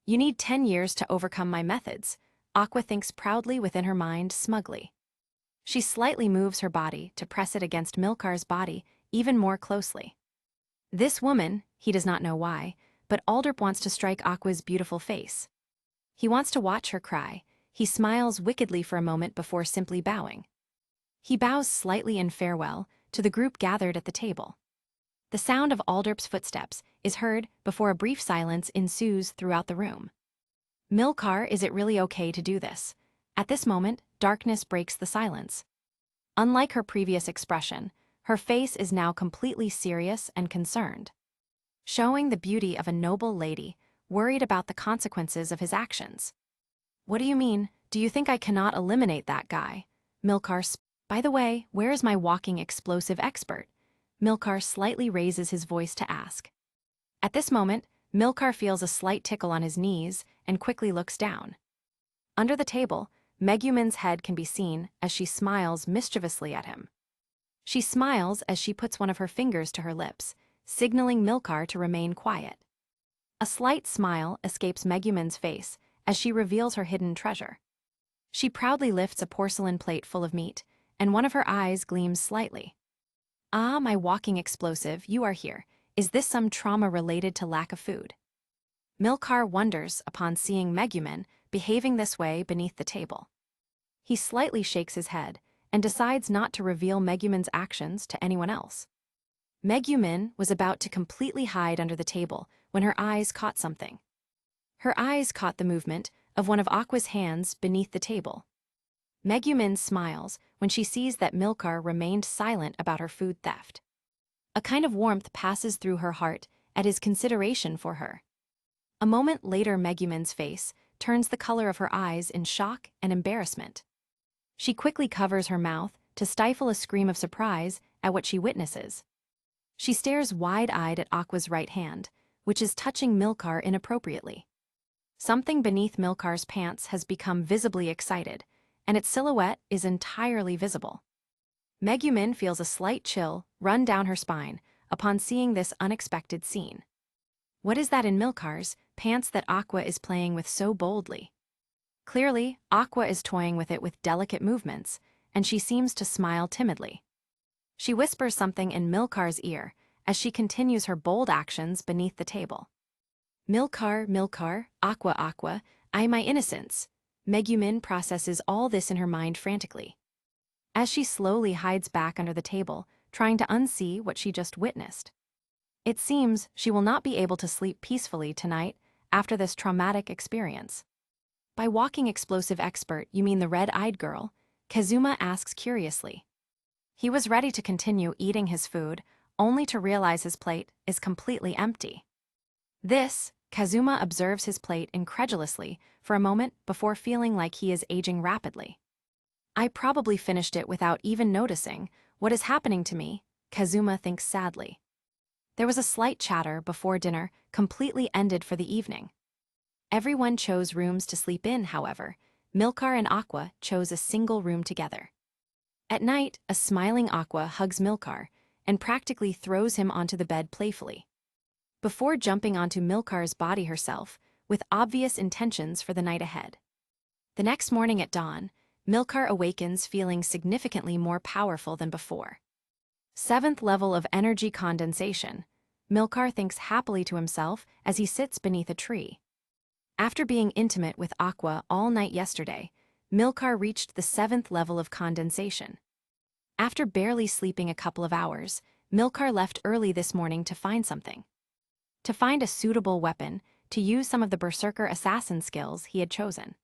You need 10 years to overcome my methods, Aqua thinks proudly within her mind smugly. She slightly moves her body to press it against Milcar's body even more closely. This woman, he does not know why, but Alderp wants to strike Aqua's beautiful face. He wants to watch her cry. He smiles wickedly for a moment before simply bowing. He bows slightly in farewell to the group gathered at the table. The sound of Alderp's footsteps is heard before a brief silence ensues throughout the room. Milcar, is it really okay to do this? At this moment, darkness breaks the silence. Unlike her previous expression, her face is now completely serious and concerned, showing the beauty of a noble lady worried about the consequences of his actions. What do you mean? Do you think I cannot eliminate that guy? Milcar, by the way, where is my walking explosive expert? Milcar slightly raises his voice to ask. At this moment, Milcar feels a slight tickle on his knees and quickly looks down. Under the table, Megumin's head can be seen as she smiles mischievously at him. She smiles as she puts one of her fingers to her lips, signaling Milcar to remain quiet. A slight smile escapes Megumin's face as she reveals her hidden treasure. She proudly lifts a porcelain plate full of meat, and one of her eyes gleams slightly. Ah, my walking explosive, you are here. Is this some trauma related to lack of food? Milcar wonders upon seeing Megumin behaving this way beneath the table. He slightly shakes his head and decides not to reveal Megumin's actions to anyone else. Megumin was about to completely hide under the table when her eyes caught something. Her eyes caught the movement of one of Aqua's hands beneath the table. Megumin smiles when she sees that Milcar remained silent about her food theft. A kind of warmth passes through her heart at his consideration for her. A moment later, Megumin's face turns the color of her eyes in shock and embarrassment. She quickly covers her mouth to stifle a scream of surprise at what she witnesses. She stares wide-eyed at Aqua's right hand, which is touching Milcar inappropriately. Something beneath Milcar's pants has become visibly excited, and its silhouette is entirely visible. Megumin feels a slight chill run down her spine upon seeing this unexpected scene. What is that in Milcar's pants that Aqua is playing with so boldly? Clearly, Aqua is toying with it with delicate movements, and she seems to smile timidly. She whispers something in Milcar's ear as she continues her bold actions beneath the table. Milcar, Aqua, my innocence. Megumin processes all this in her mind frantically, as she slowly hides back under the table, trying to unsee what she just witnessed. It seems she will not be able to sleep peacefully tonight after this traumatic experience. By walking explosive expert, you mean the red-eyed girl? Kazuma asks curiously. He was ready to continue eating his food, only to realize his plate is completely empty. Kazuma observes his plate incredulously for a moment before feeling like he is aging rapidly. I probably finished it without even noticing. What is happening to me? Kazuma thinks sadly. There was a slight chatter before dinner completely ended for the evening. Everyone chose rooms to sleep in, however. Milcar and Aqua chose a single room together. At night, a smiling Aqua hugs Milcar and practically throws him onto the bed playfully, before jumping onto Milcar's body herself, with obvious intentions for the night ahead. The next morning at dawn, Milcar awakens feeling significantly more powerful than before. 7th level of energy condensation. Milcar thinks happily to himself as he sits beneath a tree. After being intimate with Aqua all night yesterday, Milcar reached the 7th level of condensation. After barely sleeping a couple of hours, Milcar left early this morning to find something. To find a suitable weapon, to use some of the berserker assassin skills he had chosen.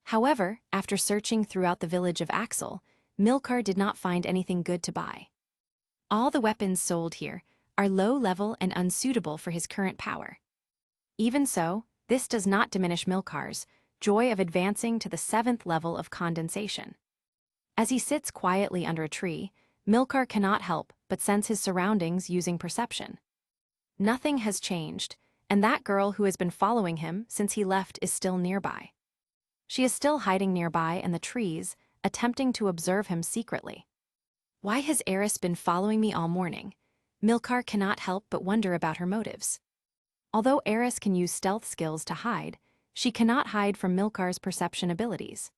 However, after searching throughout the village of Axel, Milcar did not find anything good to buy. All the weapons sold here are low-level and unsuitable for his current power. Even so, this does not diminish Milcar's joy of advancing to the 7th level of condensation. As he sits quietly under a tree, Milcar cannot help but sense his surroundings using perception. Nothing has changed, and that girl who has been following him since he left is still nearby. She is still hiding nearby in the trees, attempting to observe him secretly. Why has Eris been following me all morning? Milcar cannot help but wonder about her motives. Although Eris can use stealth skills to hide, she cannot hide from Milcar's perception abilities.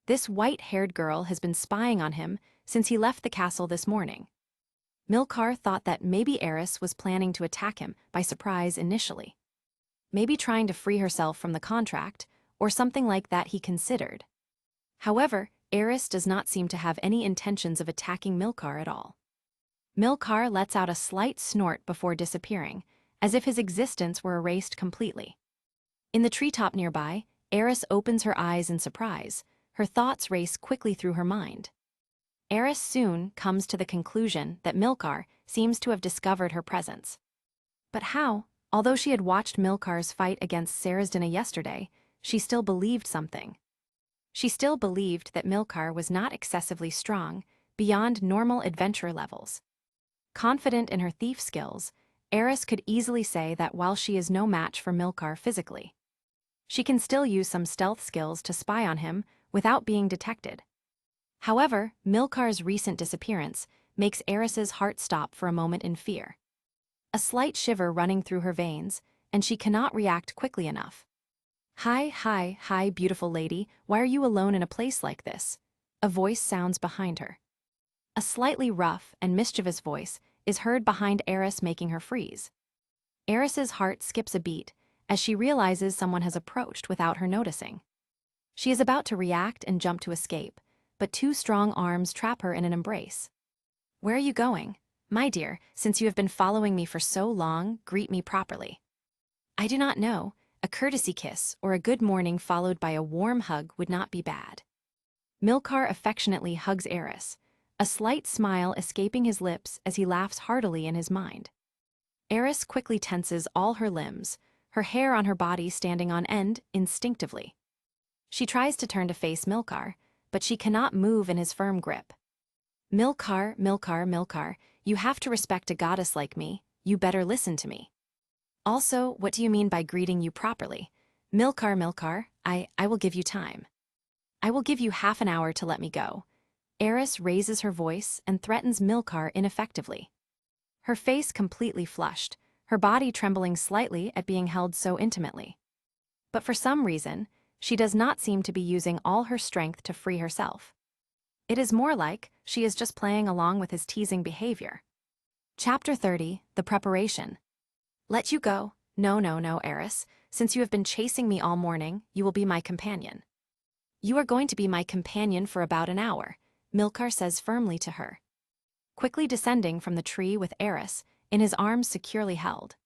This white-haired girl has been spying on him since he left the castle this morning. Milcar thought that maybe Eris was planning to attack him by surprise initially. Maybe trying to free herself from the contract, or something like that he considered. However, Eris does not seem to have any intentions of attacking Milcar at all. Milcar lets out a slight snort before disappearing, as if his existence were erased completely. In the treetop nearby, Eris opens her eyes in surprise. Her thoughts race quickly through her mind. Eris soon comes to the conclusion that Milcar seems to have discovered her presence. But how? Although she had watched Milcar's fight against Sarazdina yesterday, she still believed something. She still believed that Milcar was not excessively strong, beyond normal adventure levels. Confident in her thief skills, Eris could easily say that while she is no match for Milcar physically, she can still use some stealth skills to spy on him without being detected. However, Milcar's recent disappearance makes Eris's heart stop for a moment in fear. A slight shiver running through her veins, and she cannot react quickly enough. Hi, beautiful lady, why are you alone in a place like this? A voice sounds behind her. A slightly rough and mischievous voice is heard behind Eris, making her freeze. Eris's heart skips a beat as she realizes someone has approached without her noticing. She is about to react and jump to escape, but two strong arms trap her in an embrace. Where are you going? My dear, since you have been following me for so long, greet me properly. I do not know, a courtesy kiss or a good morning followed by a warm hug would not be bad. Milcar affectionately hugs Eris, a slight smile escaping his lips as he laughs heartily in his mind. Eris quickly tenses all her limbs, her hair on her body standing on end instinctively. She tries to turn to face Milcar, but she cannot move in his firm grip. Milcar, you have to respect a goddess like me, you better listen to me. Also, what do you mean by greeting you properly? Milcar, I will give you time. I will give you half an hour to let me go. Eris raises her voice and threatens Milcar ineffectively. Her face completely flushed, her body trembling slightly at being held so intimately. But for some reason, she does not seem to be using all her strength to free herself. It is more like she is just playing along with his teasing behavior. Chapter 30, The Preparation. Let you go? No, Eris. Since you have been chasing me all morning, you will be my companion. You are going to be my companion for about an hour, Milcar says firmly to her. Quickly descending from the tree with Eris, in his arms securely held.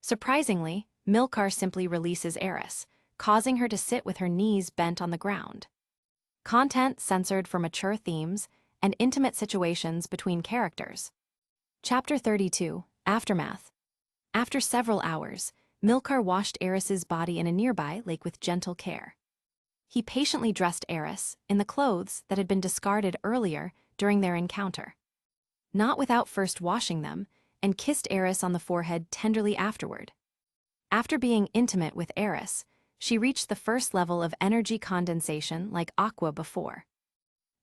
Surprisingly, Milcar simply releases Eris, causing her to sit with her knees bent on the ground. Content censored for mature themes and intimate situations between characters. Chapter 32, Aftermath. After several hours, Milcar washed Eris's body in a nearby lake with gentle care. He patiently dressed Eris in the clothes that had been discarded earlier during their encounter. Not without first washing them, and kissed Eris on the forehead tenderly afterward. After being intimate with Eris, she reached the first level of energy condensation like aqua before.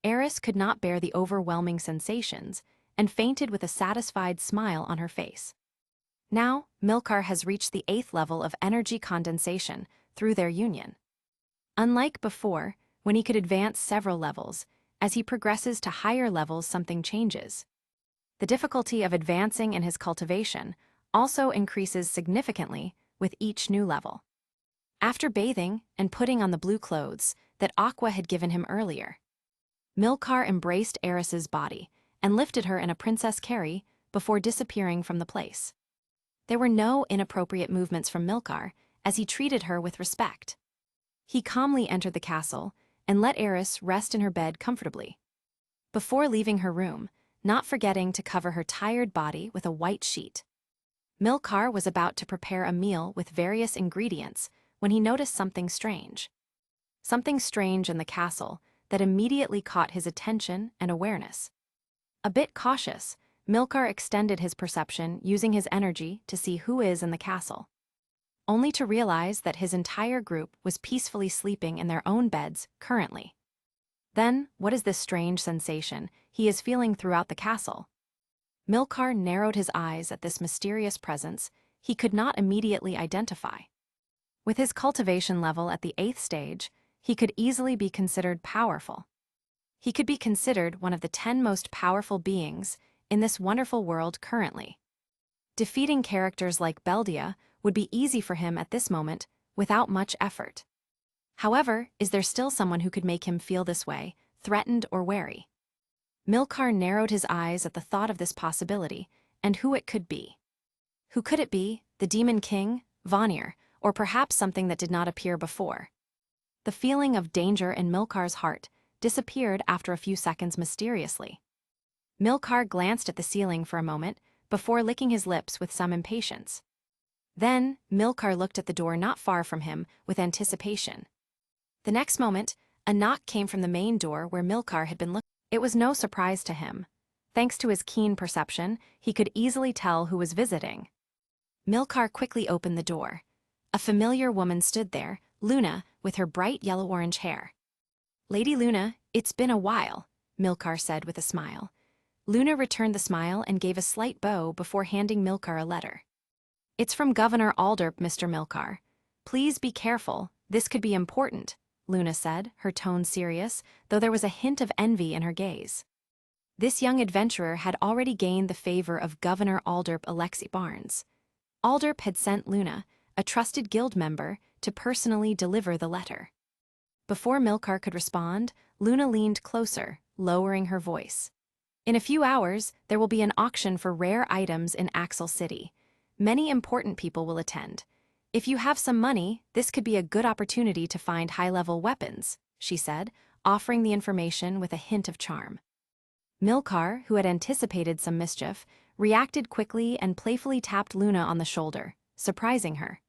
Eris could not bear the overwhelming sensations and fainted with a satisfied smile on her face. Now, Milcar has reached the 8th level of energy condensation through their union. Unlike before, when he could advance several levels, as he progresses to higher levels something changes. The difficulty of advancing in his cultivation also increases significantly with each new level. After bathing and putting on the blue clothes that Aqua had given him earlier, Milcar embraced Eris's body and lifted her in a princess carry before disappearing from the place. There were no inappropriate movements from Milcar as he treated her with respect. He calmly entered the castle and let Eris rest in her bed comfortably. Before leaving her room, not forgetting to cover her tired body with a white sheet. Milcar was about to prepare a meal with various ingredients when he noticed something strange. Something strange in the castle that immediately caught his attention and awareness. A bit cautious, Milcar extended his perception using his energy to see who is in the castle, only to realize that his entire group was peacefully sleeping in their own beds currently. Then, what is this strange sensation he is feeling throughout the castle? Milcar narrowed his eyes at this mysterious presence he could not immediately identify. With his cultivation level at the 8th stage, he could easily be considered powerful. He could be considered one of the 10 most powerful beings in this wonderful world currently. Defeating characters like Beldia would be easy for him at this moment without much effort. However, is there still someone who could make him feel this way, threatened or wary? Milcar narrowed his eyes at the thought of this possibility and who it could be. Who could it be? The Demon King, Vanir, or perhaps something that did not appear before? The feeling of danger in Milcar's heart disappeared after a few seconds mysteriously. Milcar glanced at the ceiling for a moment before licking his lips with some impatience. Then, Milcar looked at the door not far from him with anticipation. The next moment, a knock came from the main door where Milcar had been looking. It was no surprise to him. Thanks to his keen perception, he could easily tell who was visiting. Milcar quickly opened the door. A familiar woman stood there, Luna, with her bright yellow-orange hair. "Lady Luna, it's been a while," Milcar said with a smile. Luna returned the smile and gave a slight bow before handing Milcar a letter. "It's from Governor Alderp, Mr. Milcar. Please be careful, this could be important," Luna said, her tone serious, though there was a hint of envy in her gaze. This young adventurer had already gained the favor of Governor Alderp Alexi Barnes. Alderp had sent Luna, a trusted guild member, to personally deliver the letter. Before Milcar could respond, Luna leaned closer, lowering her voice. "In a few hours, there will be an auction for rare items in Axel City. Many important people will attend. If you have some money, this could be a good opportunity to find high-level weapons," she said, offering the information with a hint of charm. Milcar, who had anticipated some mischief, reacted quickly and playfully tapped Luna on the shoulder, surprising her.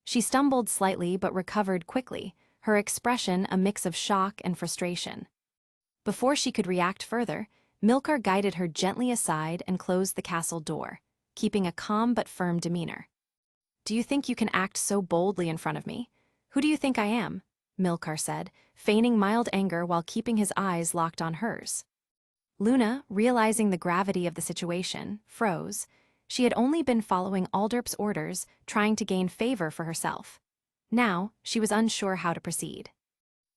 She stumbled slightly but recovered quickly, her expression a mix of shock and frustration. Before she could react further, Milcar guided her gently aside and closed the castle door, keeping a calm but firm demeanor. "Do you think you can act so boldly in front of me? Who do you think I am?" Milcar said, feigning mild anger while keeping his eyes locked on hers. Luna, realizing the gravity of the situation, froze. She had only been following Alderp's orders, trying to gain favor for herself. Now, she was unsure how to proceed.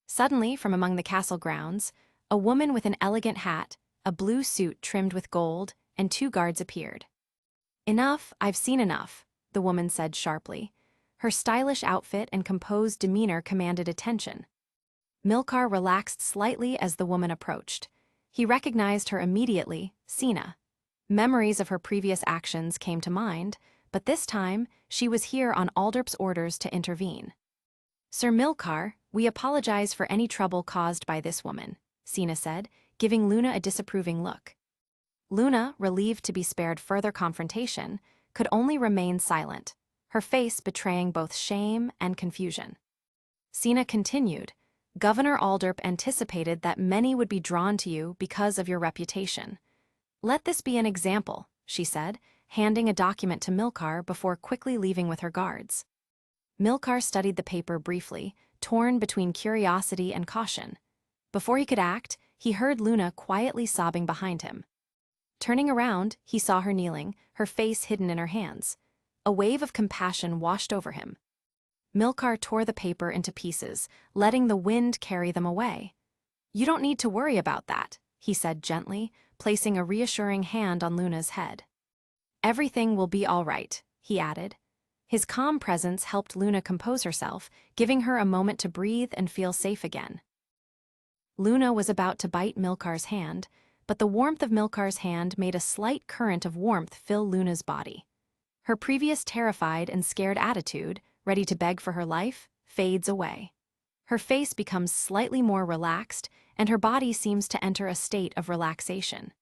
Suddenly, from among the castle grounds, a woman with an elegant hat, a blue suit trimmed with gold, and 2 guards appeared. "Enough, I've seen enough," the woman said sharply. Her stylish outfit and composed demeanor commanded attention. Milcar relaxed slightly as the woman approached. He recognized her immediately, Sina. Memories of her previous actions came to mind, but this time she was here on Alderp's orders to intervene. "Sir Milcar, We apologize for any trouble caused by this woman, Sina said, giving Luna a disapproving look. Luna, relieved to be spared further confrontation, could only remain silent, her face betraying both shame and confusion. Sina continued, Governor Alderp anticipated that many would be drawn to you because of your reputation. Let this be an example, she said, handing a document to Milcar before quickly leaving with her guards. Milcar studied the paper briefly, torn between curiosity and caution. Before he could act, he heard Luna quietly sobbing behind him. Turning around, he saw her kneeling, her face hidden in her hands. A wave of compassion washed over him. Milcar tore the paper into pieces, letting the wind carry them away. You don't need to worry about that, he said gently, placing a reassuring hand on Luna's head. Everything will be all right, he added. His calm presence helped Luna compose herself, giving her a moment to breathe and feel safe again. Luna was about to bite Milcar's hand, but the warmth of Milcar's hand made a slight current of warmth fill Luna's body. Her previous terrified and scared attitude, ready to beg for her life, fades away. Her face becomes slightly more relaxed, and her body seems to enter a state of relaxation.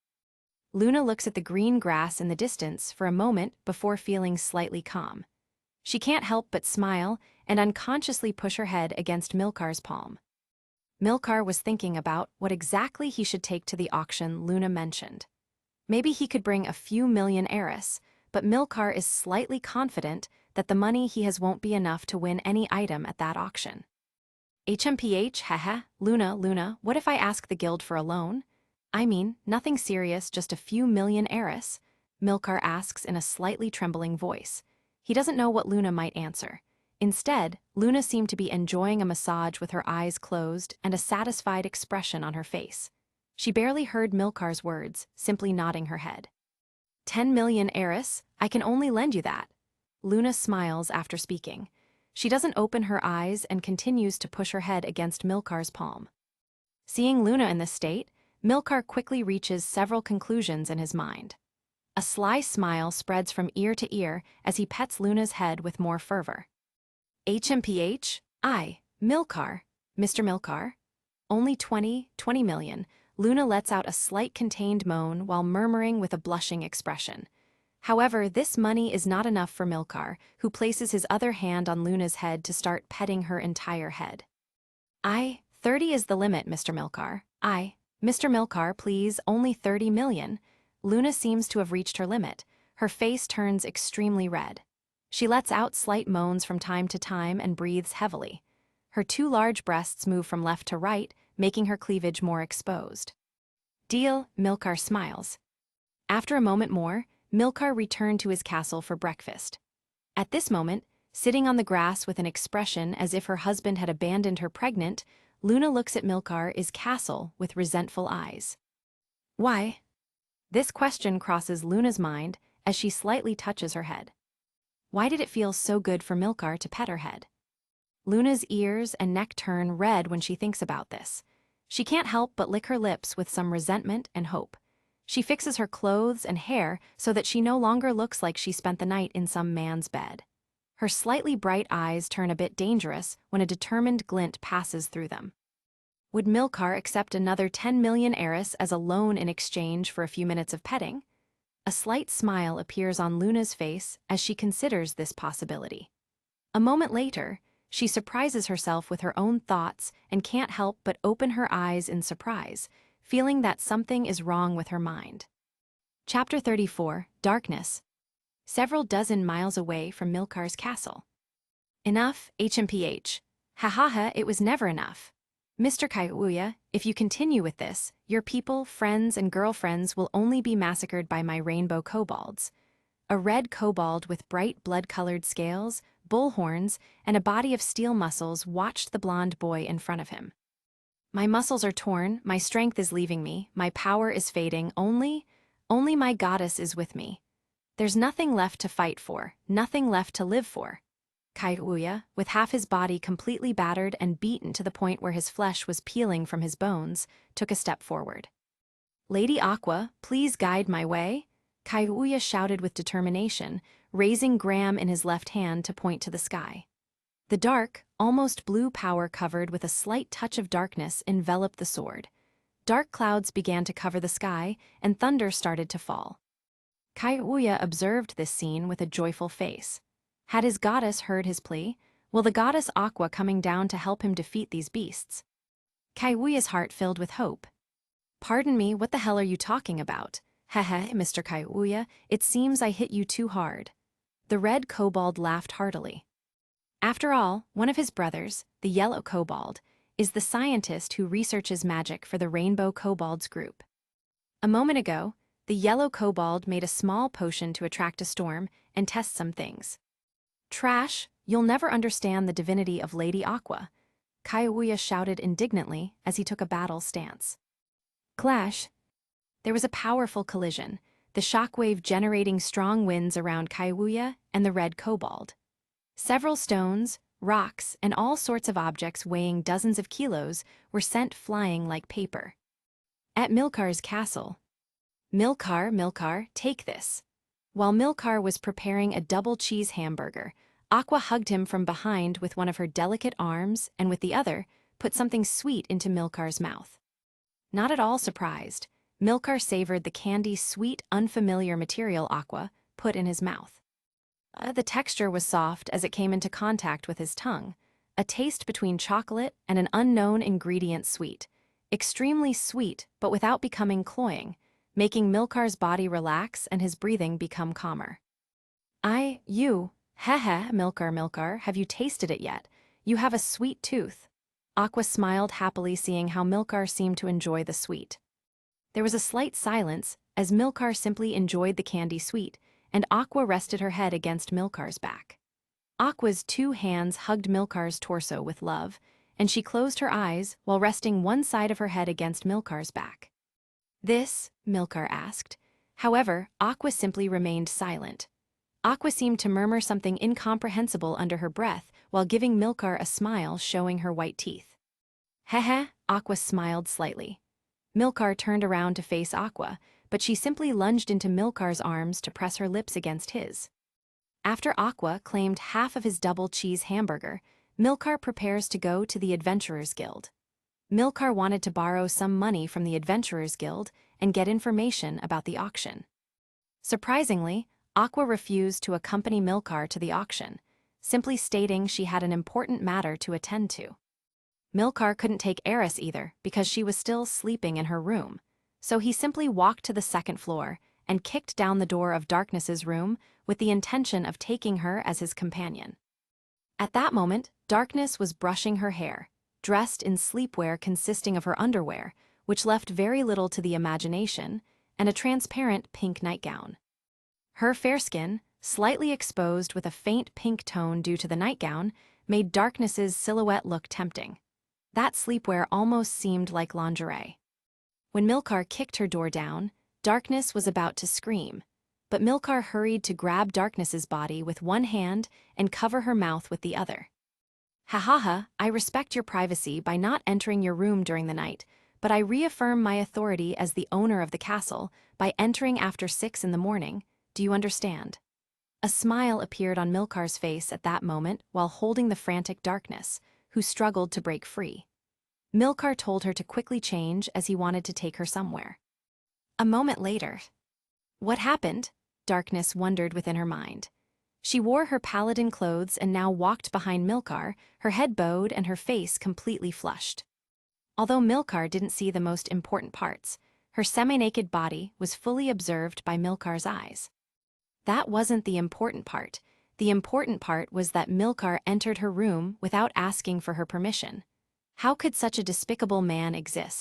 Luna looks at the green grass in the distance for a moment before feeling slightly calm. She can't help but smile and unconsciously push her head against Milcar's palm. Milcar was thinking about what exactly he should take to the auction Luna mentioned. Maybe he could bring a few million heiress, but Milcar is slightly confident that the money he has won't be enough to win any item at that auction. HMPH, haha, Luna, what if I ask the guild for a loan? I mean, nothing serious, just a few million heiress, Milcar asks in a slightly trembling voice. He doesn't know what Luna might answer. Instead, Luna seemed to be enjoying a massage with her eyes closed and a satisfied expression on her face. She barely heard Milcar's words, simply nodding her head. 10 million heiress, I can only lend you that. Luna smiles after speaking. She doesn't open her eyes and continues to push her head against Milcar's palm. Seeing Luna in this state, Milcar quickly reaches several conclusions in his mind. A sly smile spreads from ear to ear as he pets Luna's head with more fervor. HMPH, Milcar, Mr. Milcar. Only 20 million. Luna lets out a slight contained moan while murmuring with a blushing expression. However, this money is not enough for Milcar, who places his other hand on Luna's head to start petting her entire head. 30 is the limit, Mr. Milcar. Mr. Milcar, please, only 30 million. Luna seems to have reached her limit. Her face turns extremely red. She lets out slight moans from time to time and breathes heavily. Her two large breasts move from left to right, making her cleavage more exposed. Deal, Milcar smiles. After a moment more, Milcar returned to his castle for breakfast. At this moment, sitting on the grass with an expression as if her husband had abandoned her pregnant, Luna looks at Milcar's castle with resentful eyes. Why? This question crosses Luna's mind as she slightly touches her head. Why did it feel so good for Milcar to pet her head? Luna's ears and neck turn red when she thinks about this. She can't help but lick her lips with some resentment and hope. She fixes her clothes and hair so that she no longer looks like she spent the night in some man's bed. Her slightly bright eyes turn a bit dangerous when a determined glint passes through them. Would Milcar accept another 10 million heiress as a loan in exchange for a few minutes of petting? A slight smile appears on Luna's face as she considers this possibility. A moment later, she surprises herself with her own thoughts and can't help but open her eyes in surprise, feeling that something is wrong with her mind. Chapter 34, Darkness. Several dozen miles away from Milcar's castle. Enough, HMPH. It was never enough. Mr. Kaiuya, if you continue with this, your people, friends, and girlfriends will only be massacred by my rainbow kobolds. A red kobold with bright blood-colored scales, bull horns, and a body of steel muscles watched the blonde boy in front of him. My muscles are torn, my strength is leaving me, my power is fading, only my goddess is with me. There's nothing left to fight for, nothing left to live for. Kaiuya, with half his body completely battered and beaten to the point where his flesh was peeling from his bones, took a step forward. Lady Aqua, please guide my way, Kaiuya shouted with determination, raising Graham in his left hand to point to the sky. The dark, almost blue power covered with a slight touch of darkness enveloped the sword. Dark clouds began to cover the sky, and thunder started to fall. Kaiuya observed this scene with a joyful face. Had his goddess heard his plea? Will the goddess Aqua coming down to help him defeat these beasts? Kaiuya's heart filled with hope. Pardon me, what the hell are you talking about? Heh, Mr. Kaiuya, it seems I hit you too hard. The red kobold laughed heartily. After all, one of his brothers, the yellow kobold, is the scientist who researches magic for the Rainbow Kobolds group. A moment ago, the yellow kobold made a small potion to attract a storm and test some things. Trash, you'll never understand the divinity of Lady Aqua, Kaiuya shouted indignantly as he took a battle stance. Clash. There was a powerful collision, the shockwave generating strong winds around Kaiuya and the red kobold. Several stones, rocks, and all sorts of objects weighing dozens of kilos were sent flying like paper. At Milcar's castle. Milcar, take this. While Milcar was preparing a double cheese hamburger, Aqua hugged him from behind with one of her delicate arms and with the other, put something sweet into Milcar's mouth. Not at all surprised, Milcar savored the candy sweet, unfamiliar material Aqua put in his mouth. The texture was soft as it came into contact with his tongue, a taste between chocolate and an unknown ingredient sweet. Extremely sweet, but without becoming cloying, making Milcar's body relax and his breathing become calmer. Milcar, have you tasted it yet? You have a sweet tooth. Aqua smiled happily seeing how Milcar seemed to enjoy the sweet. There was a slight silence as Milcar simply enjoyed the candy sweet, and Aqua rested her head against Milcar's back. Aqua's two hands hugged Milcar's torso with love, and she closed her eyes while resting one side of her head against Milcar's back. This, Milcar asked. However, Aqua simply remained silent. Aqua seemed to murmur something incomprehensible under her breath while giving Milcar a smile showing her white teeth. Aqua smiled slightly. Milcar turned around to face Aqua, but she simply lunged into Milcar's arms to press her lips against his. After Aqua claimed half of his double cheese hamburger, Milcar prepares to go to the Adventurers Guild. Milcar wanted to borrow some money from the Adventurers Guild and get information about the auction. Surprisingly, Aqua refused to accompany Milcar to the auction, simply stating she had an important matter to attend to. Milcar couldn't take Eris either because she was still sleeping in her room, so he simply walked to the second floor and kicked down the door of Darkness's room with the intention of taking her as his companion. At that moment, Darkness was brushing her hair, dressed in sleepwear consisting of her underwear, which left very little to the imagination, and a transparent pink nightgown. Her fair skin, slightly exposed with a faint pink tone due to the nightgown, made Darkness's silhouette look tempting. That sleepwear almost seemed like lingerie. When Milcar kicked her door down, Darkness was about to scream, but Milcar hurried to grab Darkness's body with one hand and cover her mouth with the other. I respect your privacy by not entering your room during the night, but I reaffirm my authority as the owner of the castle by entering after 6 in the morning. Do you understand? A smile appeared on Milcar's face at that moment while holding the frantic Darkness, who struggled to break free. Milcar told her to quickly change as he wanted to take her somewhere. A moment later. What happened? Darkness wondered within her mind. She wore her paladin clothes and now walked behind Milcar, her head bowed and her face completely flushed. Although Milcar didn't see the most important parts, her semi-naked body was fully observed by Milcar's eyes. That wasn't the important part. The important part was that Milcar entered her room without asking for her permission. How could such a despicable man exist?